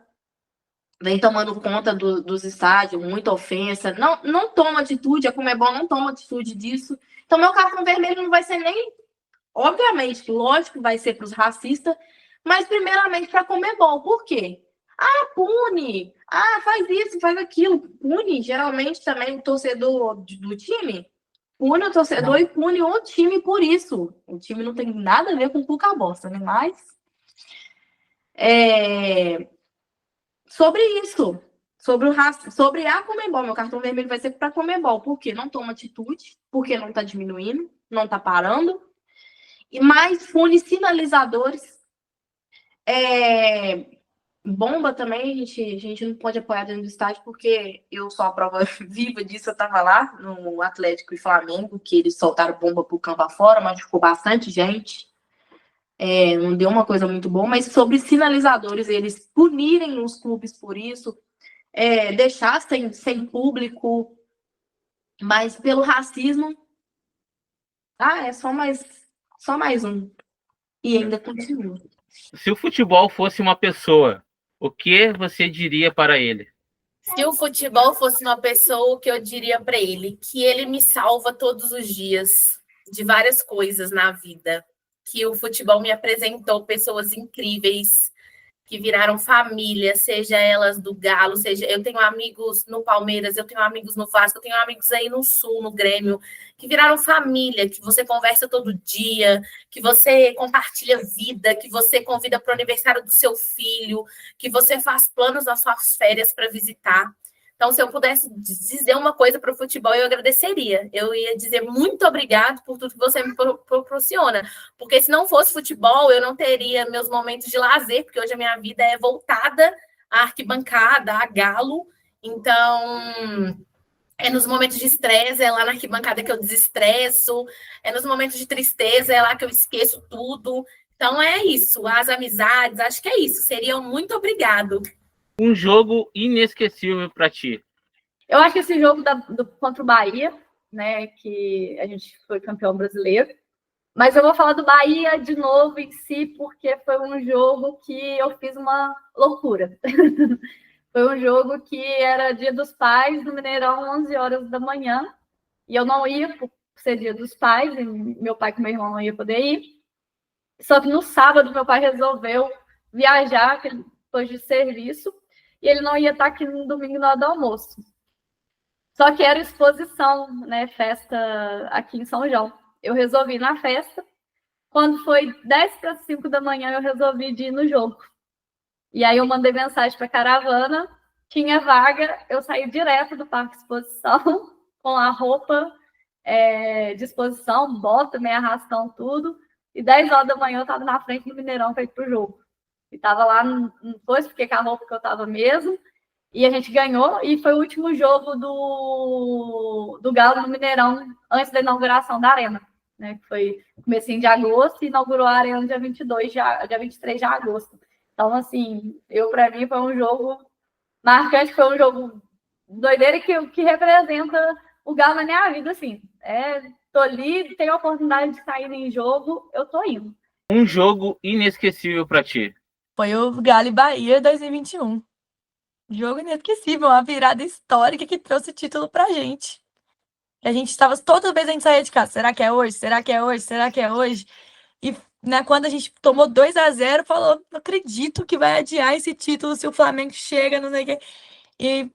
S4: vem tomando conta dos estádios, muita ofensa, não toma atitude, a Conmebol não toma atitude disso. Então, meu cartão vermelho não vai ser nem, obviamente, lógico, vai ser para os racistas, mas primeiramente para a Conmebol. Por quê? Pune! Faz isso, faz aquilo. Pune, geralmente, também o torcedor do time. Pune o torcedor e pune o time por isso. O time não tem nada a ver com cuca bosta, né? Mas sobre isso, sobre a Conmebol, meu cartão vermelho vai ser para a Conmebol. Por quê? Não toma atitude, porque não está diminuindo, não está parando. E mais pune sinalizadores. Bomba também, a gente não pode apoiar dentro do estádio, porque eu sou a prova viva disso. Eu estava lá no Atlético e Flamengo, que eles soltaram bomba pro campo afora, machucou bastante gente. Não deu uma coisa muito boa, mas sobre sinalizadores, eles punirem os clubes por isso, deixar sem público, mas pelo racismo, é só mais um. E ainda continua.
S6: Se o futebol fosse uma pessoa, o que você diria para ele?
S5: Se o futebol fosse uma pessoa, o que eu diria para ele? Que ele me salva todos os dias de várias coisas na vida. Que o futebol me apresentou pessoas incríveis, que viraram família, seja elas do Galo, eu tenho amigos no Palmeiras, eu tenho amigos no Vasco, eu tenho amigos aí no Sul, no Grêmio, que viraram família, que você conversa todo dia, que você compartilha vida, que você convida para o aniversário do seu filho, que você faz planos nas suas férias para visitar. Então, se eu pudesse dizer uma coisa para o futebol, eu agradeceria. Eu ia dizer muito obrigado por tudo que você me proporciona. Porque se não fosse futebol, eu não teria meus momentos de lazer, porque hoje a minha vida é voltada à arquibancada, a Galo. Então, é nos momentos de estresse, é lá na arquibancada que eu desestresso. É nos momentos de tristeza, é lá que eu esqueço tudo. Então, é isso. As amizades, acho que é isso. Seria um muito obrigado.
S6: Um jogo inesquecível para ti?
S2: Eu acho que esse jogo contra o Bahia, né, que a gente foi campeão brasileiro, mas eu vou falar do Bahia de novo em si, porque foi um jogo que eu fiz uma loucura. Foi um jogo que era Dia dos Pais, no Mineirão, 11 horas da manhã, e eu não ia por ser Dia dos Pais, e meu pai com meu irmão não ia poder ir. Só que no sábado, meu pai resolveu viajar, depois de serviço, e ele não ia estar aqui no domingo na hora do almoço. Só que era exposição, né, festa aqui em São João. Eu resolvi ir na festa. Quando foi 10 para 5 da manhã, eu resolvi ir no jogo. E aí eu mandei mensagem para a caravana, tinha vaga, eu saí direto do Parque Exposição, com a roupa de exposição, bota, meia arrastão, tudo. E 10 horas da manhã eu estava na frente do Mineirão para ir pro jogo. E estava lá, depois fiquei com a roupa que eu estava mesmo. E a gente ganhou, e foi o último jogo do Galo no Mineirão, antes da inauguração da Arena, né? Que foi comecinho de agosto, e inaugurou a Arena dia 23 de agosto. Então, assim, para mim, foi um jogo marcante, foi um jogo doideira que representa o Galo na minha vida, assim. Tô ali, tenho a oportunidade de sair em jogo, eu tô indo.
S6: Um jogo inesquecível para ti?
S3: Foi o Galo e Bahia 2021. Jogo inesquecível, uma virada histórica que trouxe título pra gente. A gente estava, toda vez a gente saía de casa, será que é hoje? Será que é hoje? Será que é hoje? E né, quando a gente tomou 2-0, falou, não acredito que vai adiar esse título se o Flamengo chega, não sei o quê. E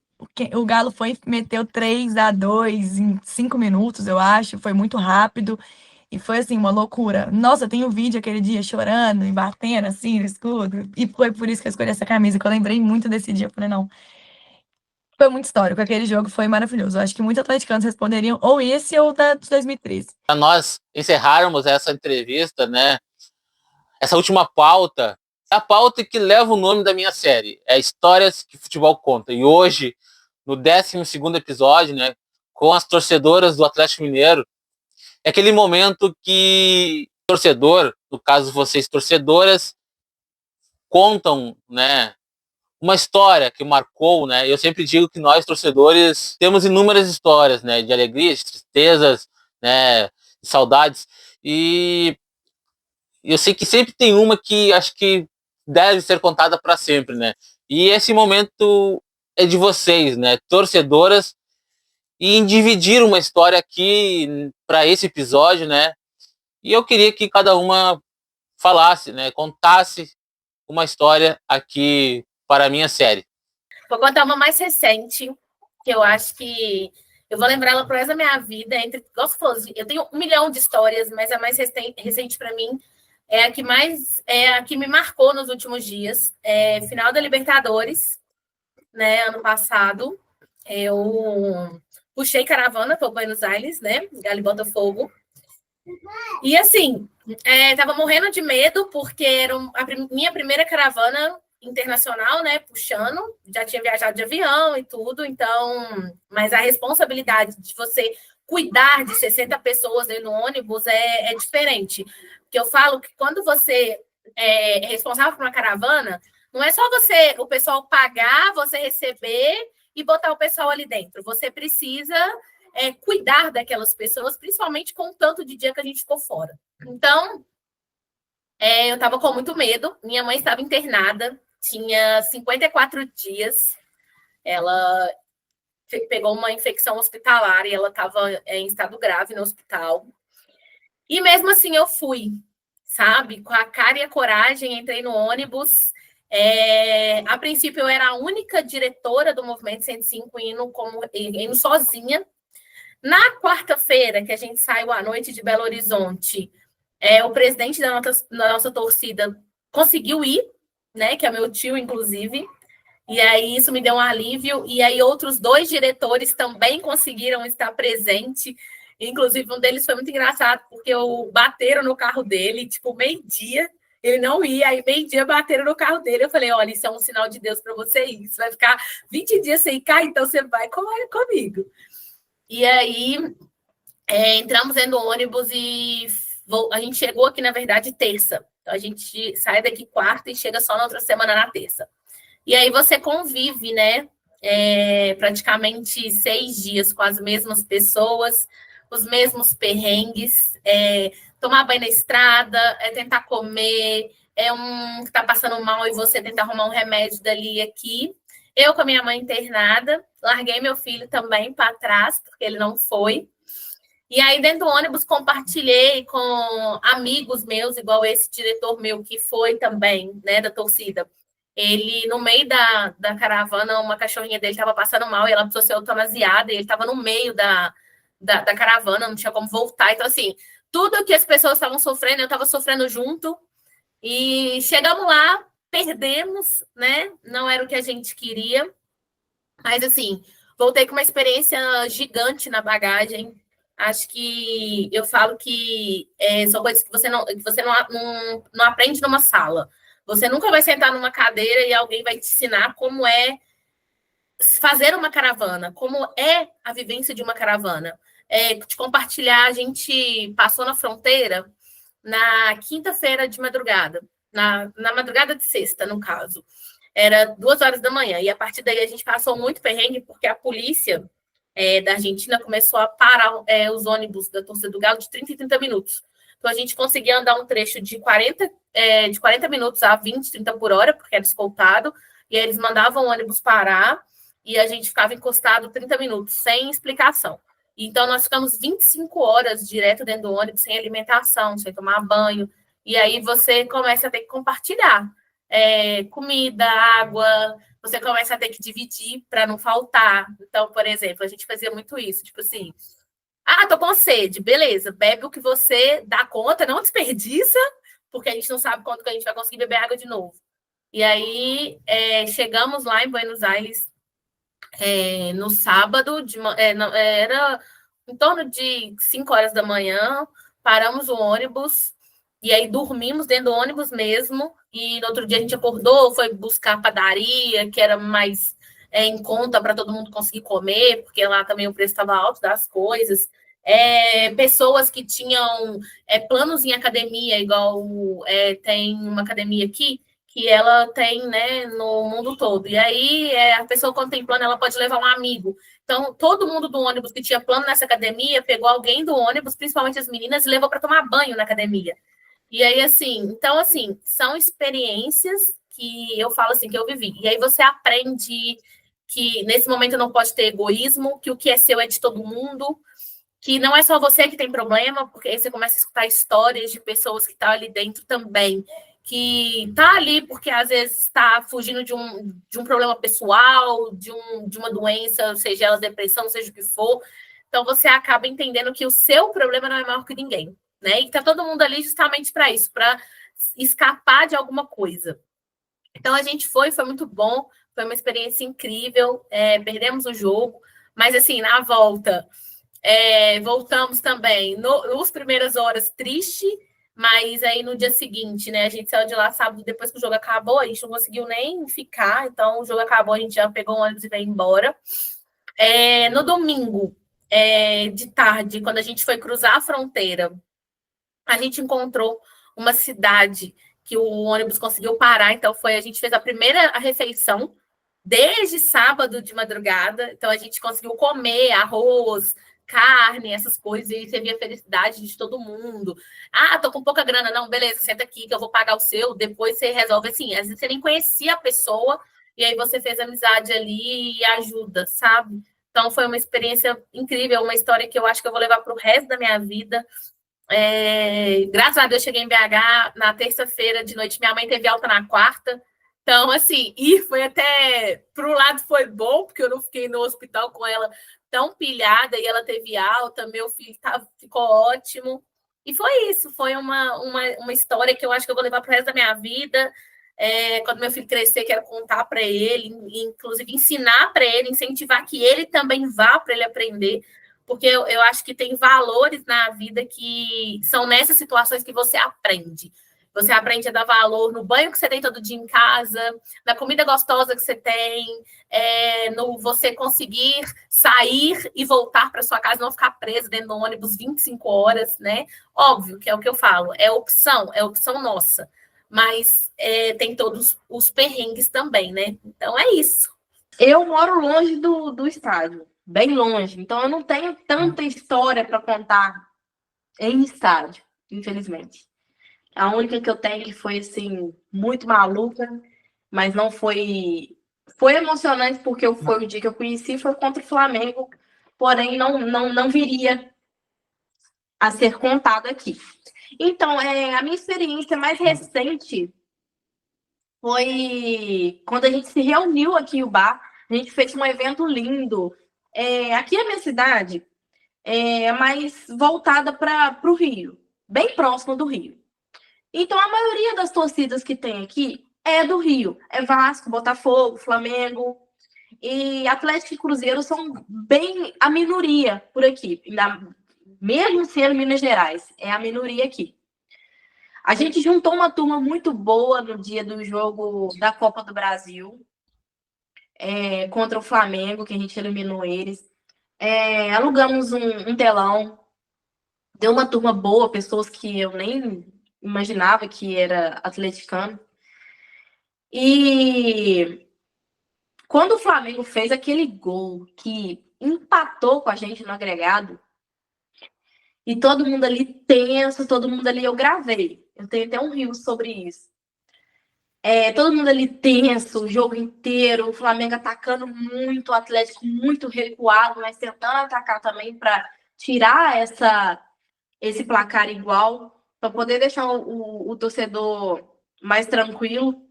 S3: o Galo meteu 3-2 em 5 minutos, eu acho, foi muito rápido. E foi assim, uma loucura. Nossa, tem um vídeo aquele dia chorando e batendo assim no escudo. E foi por isso que eu escolhi essa camisa, que eu lembrei muito desse dia. Eu falei, não. Foi muito histórico. Aquele jogo foi maravilhoso. Eu acho que muitos atleticanos responderiam ou esse ou da de 2013.
S1: Para nós encerrarmos essa entrevista, né? Essa última pauta, é a pauta que leva o nome da minha série. É Histórias que o Futebol Conta. E hoje, no 12º episódio, né? Com as torcedoras do Atlético Mineiro, é aquele momento que o torcedor, no caso vocês torcedoras, contam, né, uma história que marcou, né? Eu sempre digo que nós torcedores temos inúmeras histórias, né, de alegrias, de tristezas, né, de saudades, e eu sei que sempre tem uma que acho que deve ser contada para sempre, né? E esse momento é de vocês, né, torcedoras, e em dividir uma história aqui para esse episódio, né? E eu queria que cada uma falasse, né, contasse uma história aqui para a minha série.
S5: Vou contar uma mais recente, que eu acho que eu vou lembrar ela pro resto da minha vida. Eu tenho 1 milhão de histórias, mas a mais recente para mim é a que me marcou nos últimos dias. Final da Libertadores, né, ano passado. Eu puxei caravana para Buenos Aires, né? Galo e Botafogo. E assim, tava morrendo de medo, porque era a minha primeira caravana internacional, né? Puxando, já tinha viajado de avião e tudo, então, mas a responsabilidade de você cuidar de 60 pessoas dentro do ônibus é diferente. Porque eu falo que quando você é responsável por uma caravana, não é só o pessoal pagar, você receber e botar o pessoal ali dentro. Você precisa cuidar daquelas pessoas, principalmente com o tanto de dia que a gente ficou fora. Então, eu estava com muito medo. Minha mãe estava internada, tinha 54 dias. Ela pegou uma infecção hospitalar e ela estava em estado grave no hospital. E mesmo assim eu fui, sabe? Com a cara e a coragem, entrei no ônibus. A princípio eu era a única diretora do Movimento 105 indo sozinha. Na quarta-feira, que a gente saiu à noite de Belo Horizonte, o presidente da nossa torcida conseguiu ir, né? Que é meu tio, inclusive. E aí isso me deu um alívio. E aí outros 2 diretores também conseguiram estar presentes. Inclusive, um deles foi muito engraçado, porque bateram no carro dele, tipo, meio-dia. Ele não ia, aí meio-dia bateram no carro dele. Eu falei, olha, isso é um sinal de Deus para você ir. Você vai ficar 20 dias sem cá, então você vai comigo. E aí, entramos dentro do ônibus e a gente chegou aqui, na verdade, terça. Então, a gente sai daqui quarta e chega só na outra semana, na terça. E aí você convive, né? Praticamente 6 dias com as mesmas pessoas, os mesmos perrengues. Tomar banho na estrada, tentar comer, um que está passando mal e você tentar arrumar um remédio dali e aqui. Eu com a minha mãe internada, larguei meu filho também para trás, porque ele não foi. E aí, dentro do ônibus, compartilhei com amigos meus, igual esse diretor meu que foi também, né, da torcida. Ele, no meio da caravana, uma cachorrinha dele estava passando mal e ela precisou ser eutanasiada, e ele estava no meio da caravana, não tinha como voltar. Então, assim, tudo que as pessoas estavam sofrendo, eu estava sofrendo junto. E chegamos lá, perdemos, né? Não era o que a gente queria. Mas, assim, voltei com uma experiência gigante na bagagem. Acho que eu falo que são coisas que você não aprende numa sala. Você nunca vai sentar numa cadeira e alguém vai te ensinar como é fazer uma caravana, como é a vivência de uma caravana. De compartilhar, a gente passou na fronteira na quinta-feira de madrugada, na madrugada de sexta, no caso. Era 2 horas da manhã, e a partir daí a gente passou muito perrengue, porque a polícia da Argentina começou a parar os ônibus da torcida do Galo de 30 em 30 minutos. Então a gente conseguia andar um trecho de 40 minutos a 20, 30 por hora, porque era escoltado, e aí eles mandavam o ônibus parar, e a gente ficava encostado 30 minutos, sem explicação. Então, nós ficamos 25 horas direto dentro do ônibus, sem alimentação, sem tomar banho. E aí você começa a ter que compartilhar comida, água, você começa a ter que dividir para não faltar. Então, por exemplo, a gente fazia muito isso, tipo assim, tô com sede, beleza, bebe o que você dá conta, não desperdiça, porque a gente não sabe quando que a gente vai conseguir beber água de novo. E aí, chegamos lá em Buenos Aires, no sábado, era em torno de 5 horas da manhã, paramos o ônibus, e aí dormimos dentro do ônibus mesmo, e no outro dia a gente acordou, foi buscar padaria, que era mais em conta para todo mundo conseguir comer, porque lá também o preço estava alto das coisas. Pessoas que tinham planos em academia, igual tem uma academia aqui, que ela tem, né, no mundo todo. E aí, a pessoa, quando tem plano, ela pode levar um amigo. Então, todo mundo do ônibus que tinha plano nessa academia pegou alguém do ônibus, principalmente as meninas, e levou para tomar banho na academia. E aí, assim, então, assim, são experiências que eu falo assim, que eu vivi. E aí você aprende que nesse momento não pode ter egoísmo, que o que é seu é de todo mundo, que não é só você que tem problema, porque aí você começa a escutar histórias de pessoas que estão ali dentro também, que está ali porque às vezes está fugindo de um problema pessoal, de uma doença, seja ela depressão, seja o que for. Então você acaba entendendo que o seu problema não é maior que ninguém, né? E está todo mundo ali justamente para isso, para escapar de alguma coisa. Então a gente foi muito bom, foi uma experiência incrível, perdemos o jogo, mas assim, na volta, voltamos também, nos primeiras horas, triste. Mas aí no dia seguinte, né, a gente saiu de lá sábado, depois que o jogo acabou, a gente não conseguiu nem ficar, então o jogo acabou, a gente já pegou um ônibus e veio embora. No domingo, de tarde, quando a gente foi cruzar a fronteira, a gente encontrou uma cidade que o ônibus conseguiu parar, então a gente fez a primeira refeição desde sábado de madrugada, então a gente conseguiu comer arroz, carne, essas coisas, e você via a felicidade de todo mundo. Tô com pouca grana, não, beleza, senta aqui que eu vou pagar o seu, depois você resolve, assim, às vezes você nem conhecia a pessoa, e aí você fez amizade ali e ajuda, sabe? Então foi uma experiência incrível, uma história que eu acho que eu vou levar para o resto da minha vida. Graças a Deus, cheguei em BH na terça-feira de noite, minha mãe teve alta na quarta, então, assim, foi até, pro lado foi bom, porque eu não fiquei no hospital com ela tão pilhada, e ela teve alta, meu filho ficou ótimo, e foi isso, foi uma história que eu acho que eu vou levar pro resto da minha vida. Quando meu filho crescer, quero contar para ele, inclusive ensinar para ele, incentivar que ele também vá para ele aprender, porque eu acho que tem valores na vida que são nessas situações que você aprende. Você aprende a dar valor no banho que você tem todo dia em casa, na comida gostosa que você tem, no você conseguir sair e voltar para sua casa, não ficar preso dentro do ônibus 25 horas, né? Óbvio que é o que eu falo, é opção nossa. Mas tem todos os perrengues também, né? Então é isso.
S4: Eu moro longe do estádio, bem longe, então eu não tenho tanta história para contar em estádio, infelizmente. A única que eu tenho que foi, assim, muito maluca, mas não foi... Foi emocionante porque foi o dia que eu conheci, foi contra o Flamengo, porém não viria a ser contado aqui. Então, a minha experiência mais recente foi quando a gente se reuniu aqui em Ubá. A gente fez um evento lindo. Aqui a minha cidade é mais voltada para o Rio, bem próximo do Rio. Então, a maioria das torcidas que tem aqui é do Rio. É Vasco, Botafogo, Flamengo. E Atlético e Cruzeiro são bem a minoria por aqui. Mesmo sendo Minas Gerais, é a minoria aqui. A gente juntou uma turma muito boa no dia do jogo da Copa do Brasil, contra o Flamengo, que a gente eliminou eles. Alugamos um telão, deu uma turma boa, pessoas que eu nem imaginava que era atleticano. E quando o Flamengo fez aquele gol que empatou com a gente no agregado, e todo mundo ali tenso, todo mundo ali, eu gravei. Eu tenho até um reel sobre isso. Todo mundo ali tenso, o jogo inteiro, o Flamengo atacando muito, o Atlético muito recuado, mas tentando atacar também para tirar esse placar igual, para poder deixar o torcedor mais tranquilo.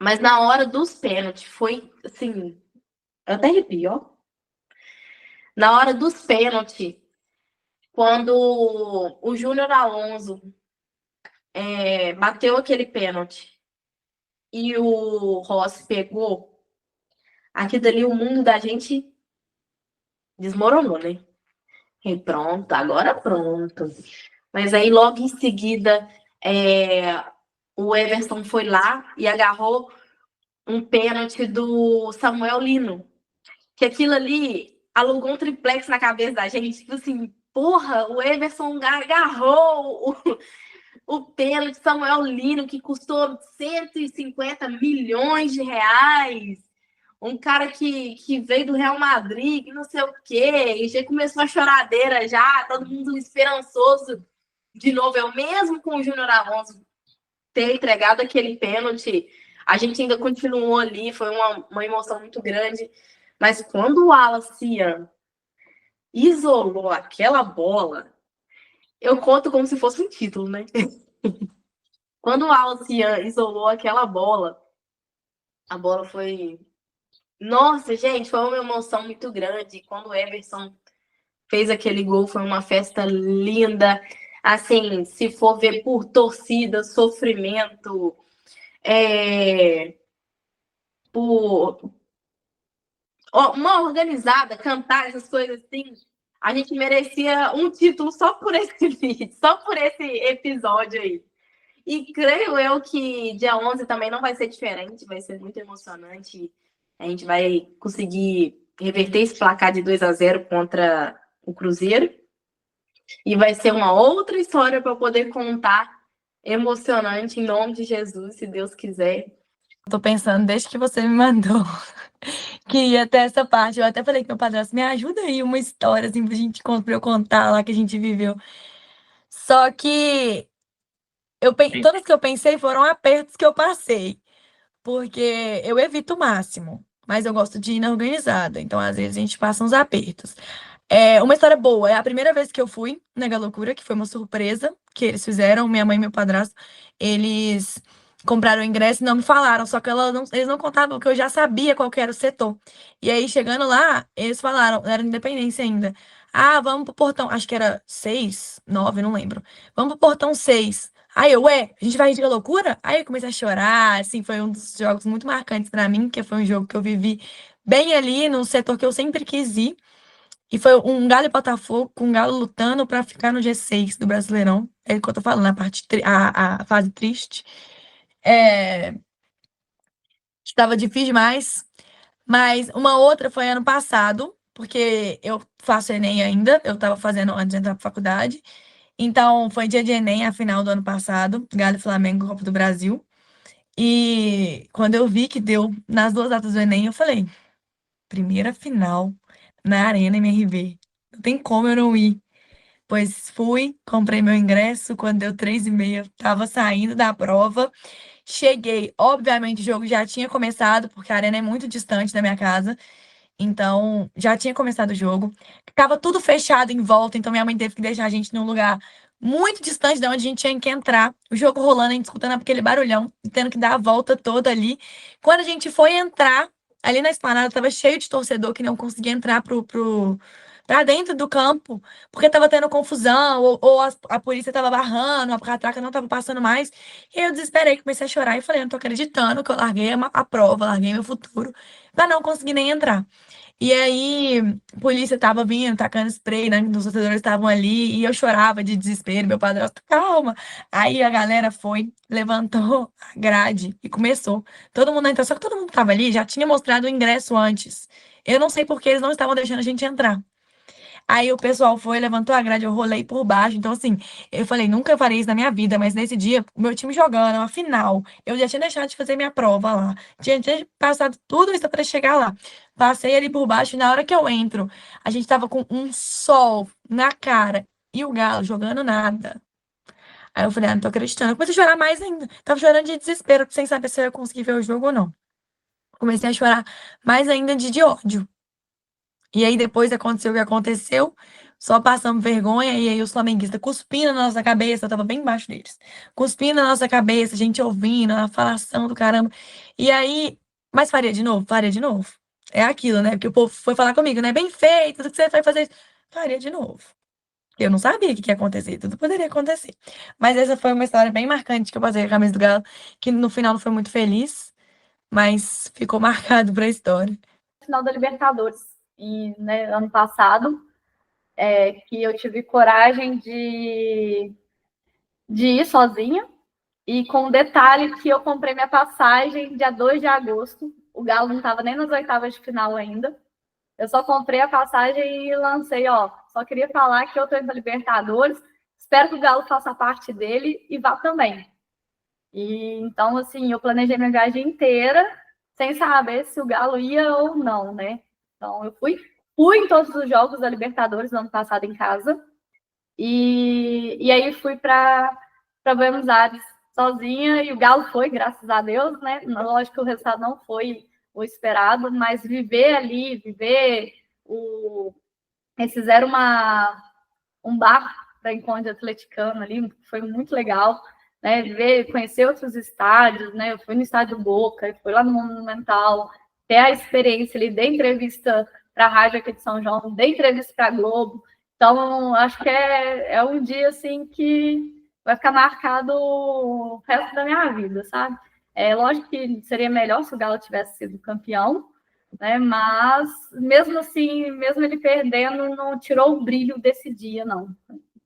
S4: Mas na hora dos pênaltis, foi assim, eu até arrepio, ó. Na hora dos pênaltis, quando o Júnior Alonso bateu aquele pênalti e o Rossi pegou, aqui dali o mundo da gente desmoronou, né? E pronto, agora pronto. Mas aí logo em seguida o Everson foi lá e agarrou um pênalti do Samuel Lino, que aquilo ali alugou um triplex na cabeça da gente, tipo assim, porra, o Everson agarrou o pênalti Samuel Lino, que custou 150 milhões de reais. Um cara que veio do Real Madrid, que não sei o quê, e já começou a choradeira já, todo mundo esperançoso. De novo, eu mesmo com o Júnior Alonso ter entregado aquele pênalti, a gente ainda continuou ali, foi uma emoção muito grande. Mas quando o Wallace isolou aquela bola, eu conto como se fosse um título, né? Quando o Wallace isolou aquela bola, a bola foi... Nossa, gente, foi uma emoção muito grande. Quando o Everson fez aquele gol, foi uma festa linda. Assim, se for ver por torcida, sofrimento, por uma organizada, cantar essas coisas assim, a gente merecia um título só por esse vídeo, só por esse episódio aí. E creio eu que dia 11 também não vai ser diferente, vai ser muito emocionante. A gente vai conseguir reverter esse placar de 2-0 contra o Cruzeiro. E vai ser uma outra história para eu poder contar, emocionante, em nome de Jesus, se Deus quiser.
S3: Tô pensando, desde que você me mandou, que ia ter essa parte. Eu até falei que meu padrasto, me ajuda aí uma história, assim, pra eu contar lá que a gente viveu. Só que todas que eu pensei foram apertos que eu passei. Porque eu evito o máximo, mas eu gosto de ir na organizada. Então, às vezes, a gente passa uns apertos. Uma história boa. É a primeira vez que eu fui na Galocura, que foi uma surpresa que eles fizeram. Minha mãe e meu padrasto, eles compraram o ingresso e não me falaram. Só que eles não contavam que eu já sabia qual que era o setor. E aí, chegando lá, eles falaram, era Independência ainda. Ah, vamos pro portão. Acho que era 6, 9, não lembro. Vamos pro portão 6. Aí a gente vai de loucura? Aí eu comecei a chorar, assim, foi um dos jogos muito marcantes pra mim, que foi um jogo que eu vivi bem ali no setor que eu sempre quis ir. E foi um Galo e Botafogo, com o Galo lutando pra ficar no G6 do Brasileirão. É o que eu tô falando, a fase triste. Estava difícil demais. Mas uma outra foi ano passado, porque eu faço Enem ainda, eu tava fazendo antes de entrar pra faculdade. Então, foi dia de Enem, a final do ano passado, Galo e Flamengo, Copa do Brasil. E quando eu vi que deu nas 2 datas do Enem, eu falei, primeira final na Arena MRV. Não tem como eu não ir. Pois fui, comprei meu ingresso, quando deu 3h30, tava saindo da prova. Cheguei, obviamente o jogo já tinha começado, porque a Arena é muito distante da minha casa. Então, já tinha começado o jogo. Tava tudo fechado em volta, então minha mãe teve que deixar a gente num lugar muito distante de onde a gente tinha que entrar. O jogo rolando, a gente escutando aquele barulhão, tendo que dar a volta toda ali. Quando a gente foi entrar, ali na esplanada, tava cheio de torcedor que não conseguia entrar pra dentro do campo, porque tava tendo confusão, ou a polícia tava barrando, a catraca não tava passando mais. E aí eu desesperei, comecei a chorar e falei, eu não tô acreditando que eu larguei a prova, larguei meu futuro, pra não conseguir nem entrar. E aí, a polícia tava vindo, tacando spray, né? Os torcedores estavam ali, e eu chorava de desespero, meu padrasto, calma. Aí a galera foi, levantou a grade e começou. Todo mundo a entrar, só que todo mundo que tava ali já tinha mostrado o ingresso antes. Eu não sei por que eles não estavam deixando a gente entrar. Aí o pessoal foi, levantou a grade, eu rolei por baixo. Então, assim, eu falei, nunca farei isso na minha vida, mas nesse dia, o meu time jogando, uma final, eu já tinha deixado de fazer minha prova lá. Tinha passado tudo isso para chegar lá. Passei ali por baixo, e na hora que eu entro, a gente tava com um sol na cara e o Galo jogando nada. Aí eu falei, não tô acreditando. Eu comecei a chorar mais ainda. Tava chorando de desespero, sem saber se eu ia conseguir ver o jogo ou não. Comecei a chorar mais ainda de ódio. E aí depois aconteceu o que aconteceu, só passamos vergonha, e aí os flamenguistas cuspindo na nossa cabeça, eu tava bem embaixo deles, cuspindo na nossa cabeça, a gente ouvindo, a falação do caramba. E aí, mas faria de novo? Faria de novo. É aquilo, né? Porque o povo foi falar comigo, né? Bem feito, tudo que você vai fazer isso. Faria de novo. Eu não sabia o que ia acontecer, tudo poderia acontecer. Mas essa foi uma história bem marcante que eu passei com a camisa do Galo, que no final não foi muito feliz, mas ficou marcado pra história.
S2: Final da Libertadores. E, né, ano passado, que eu tive coragem de ir sozinha, e com o detalhe que eu comprei minha passagem dia 2 de agosto, o Galo não estava nem nas oitavas de final ainda, eu só comprei a passagem e lancei, só queria falar que eu tô indo para Libertadores, espero que o Galo faça parte dele e vá também. E então, assim, eu planejei minha viagem inteira sem saber se o Galo ia ou não, né? Então, eu fui em todos os jogos da Libertadores no ano passado em casa. E aí fui para Buenos Aires sozinha, e o Galo foi, graças a Deus, né? Lógico que o resultado não foi o esperado, mas viver ali, eles fizeram um bar para encontro atleticano ali, foi muito legal, né? Conhecer outros estádios, né? Eu fui no estádio do Boca, fui lá no Monumental, ter a experiência ali, dei entrevista para a rádio aqui de São João, dei entrevista para a Globo. Então, acho que é um dia assim que vai ficar marcado o resto da minha vida, sabe? Lógico que seria melhor se o Galo tivesse sido campeão, né? Mas mesmo assim, mesmo ele perdendo, não tirou o brilho desse dia, não.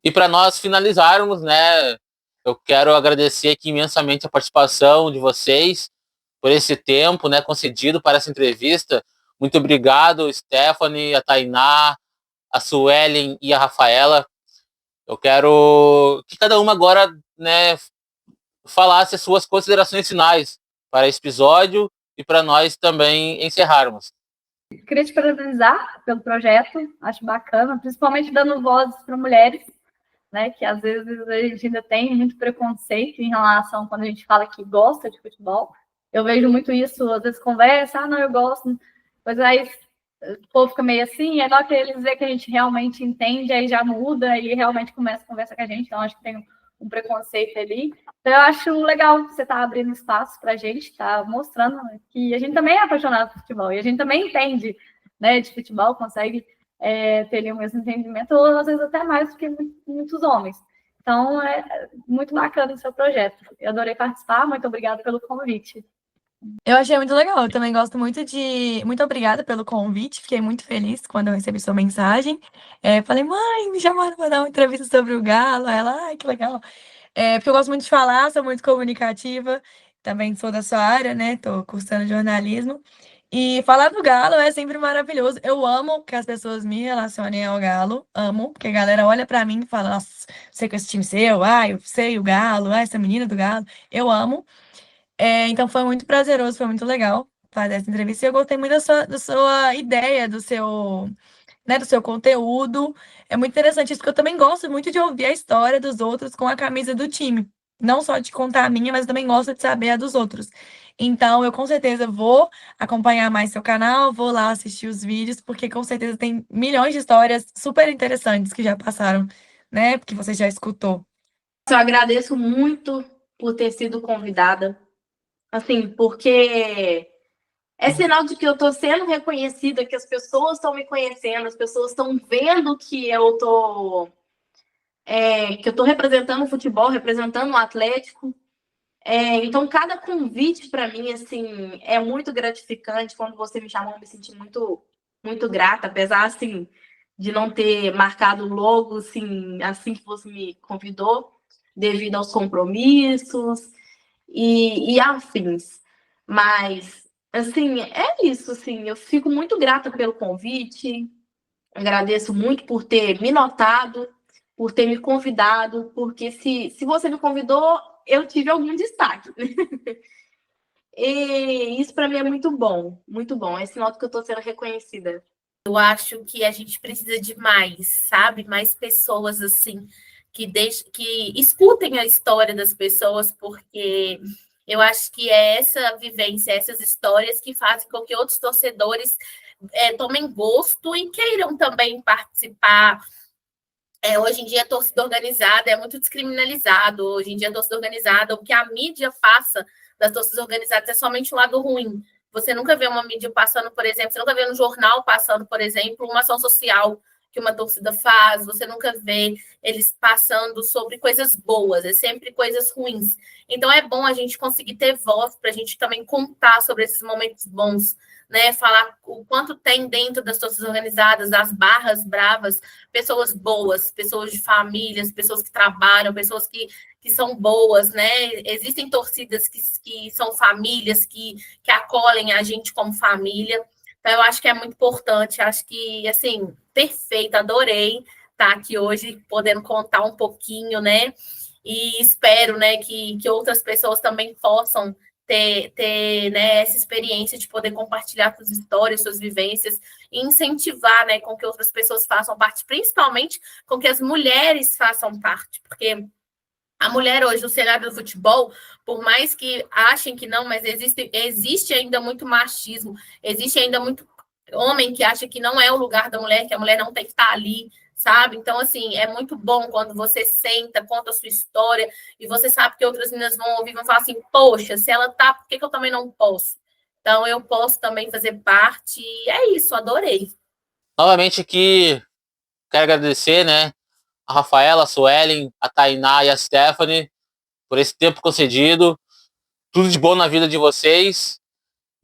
S1: E para nós finalizarmos, né, eu quero agradecer aqui imensamente a participação de vocês por esse tempo, né, concedido para essa entrevista. Muito obrigado, Stephanie, a Tainá, a Suelen e a Rafaela. Eu quero que cada uma agora, né, falasse as suas considerações finais para esse episódio e para nós também encerrarmos.
S2: Queria te parabenizar pelo projeto, acho bacana, principalmente dando vozes para mulheres, né, que às vezes a gente ainda tem muito preconceito em relação quando a gente fala que gosta de futebol. Eu vejo muito isso, às vezes conversa, não, eu gosto, pois aí o povo fica meio assim, é só que eles veem que a gente realmente entende, aí já muda e realmente começa a conversar com a gente, então acho que tem um preconceito ali. Então eu acho legal que você está abrindo espaço para a gente, está mostrando que a gente também é apaixonado por futebol, e a gente também entende, né, de futebol, consegue ter ali o mesmo entendimento, ou às vezes até mais do que muitos homens. Então é muito bacana o seu projeto. Eu adorei participar, muito obrigada pelo convite.
S3: Eu achei muito legal, eu também gosto muito de... Muito obrigada pelo convite, fiquei muito feliz quando eu recebi sua mensagem. Falei, mãe, me chamaram para dar uma entrevista sobre o Galo. Aí ela, ai, que legal. Porque eu gosto muito de falar, sou muito comunicativa, também sou da sua área, né? Tô cursando jornalismo. E falar do Galo é sempre maravilhoso. Eu amo que as pessoas me relacionem ao Galo, amo, porque a galera olha para mim e fala, nossa, sei que esse time seu, eu sei o Galo, essa menina do Galo. Eu amo. Então foi muito prazeroso, foi muito legal fazer essa entrevista. E eu gostei muito da sua ideia, né, do seu conteúdo. É muito interessante isso, porque eu também gosto muito de ouvir a história dos outros com a camisa do time. Não só de contar a minha, mas também gosto de saber a dos outros. Então, eu com certeza vou acompanhar mais seu canal, vou lá assistir os vídeos, porque com certeza tem milhões de histórias super interessantes que já passaram né? Porque você já escutou.
S4: Eu agradeço muito por ter sido convidada, assim, porque é sinal de que eu estou sendo reconhecida, que as pessoas estão me conhecendo, as pessoas estão vendo que eu estou representando o futebol, representando o Atlético. Então, cada convite para mim, assim, é muito gratificante. Quando você me chamou, eu me senti muito, muito grata, apesar, assim, de não ter marcado logo, assim que você me convidou, devido aos compromissos e afins. Mas, assim, é isso, assim, eu fico muito grata pelo convite, agradeço muito por ter me notado, por ter me convidado, porque se você me convidou, eu tive algum destaque. E isso para mim é muito bom, muito bom. É sinal de que eu estou sendo reconhecida.
S5: Eu acho que a gente precisa de mais, sabe? Mais pessoas assim que escutem a história das pessoas, porque eu acho que é essa vivência, essas histórias que fazem com que outros torcedores tomem gosto e queiram também participar. Hoje em dia a torcida organizada é muito descriminalizado. Hoje em dia a torcida organizada, o que a mídia passa das torcidas organizadas é somente o lado ruim. Você nunca vê uma mídia passando, por exemplo, você nunca vê no jornal passando, por exemplo, uma ação social que uma torcida faz, você nunca vê eles passando sobre coisas boas, é sempre coisas ruins. Então é bom a gente conseguir ter voz para a gente também contar sobre esses momentos bons, né? Falar o quanto tem dentro das torcidas organizadas, das barras bravas, pessoas boas, pessoas de famílias, pessoas que trabalham, pessoas que são boas, né? Existem torcidas que são famílias, que acolhem a gente como família. Então, eu acho que é muito importante, acho que, assim, perfeito, adorei estar aqui hoje, podendo contar um pouquinho, né? E espero, né, que outras pessoas também possam ter né, essa experiência de poder compartilhar suas histórias, suas vivências e incentivar, né, com que outras pessoas façam parte, principalmente com que as mulheres façam parte, porque a mulher hoje no cenário do futebol, por mais que achem que não, mas existe ainda muito machismo, existe ainda muito homem que acha que não é o lugar da mulher, que a mulher não tem que estar ali, sabe? Então, assim, é muito bom quando você senta, conta a sua história, e você sabe que outras meninas vão ouvir e vão falar assim, poxa, se ela tá, por que eu também não posso? Então, eu posso também fazer parte, e é isso, adorei.
S1: Novamente aqui, quero agradecer, né, a Rafaela, a Suelen, a Tainá e a Stephanie por esse tempo concedido. Tudo de bom na vida de vocês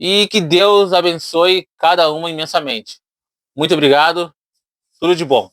S1: e que Deus abençoe cada uma imensamente. Muito obrigado, tudo de bom.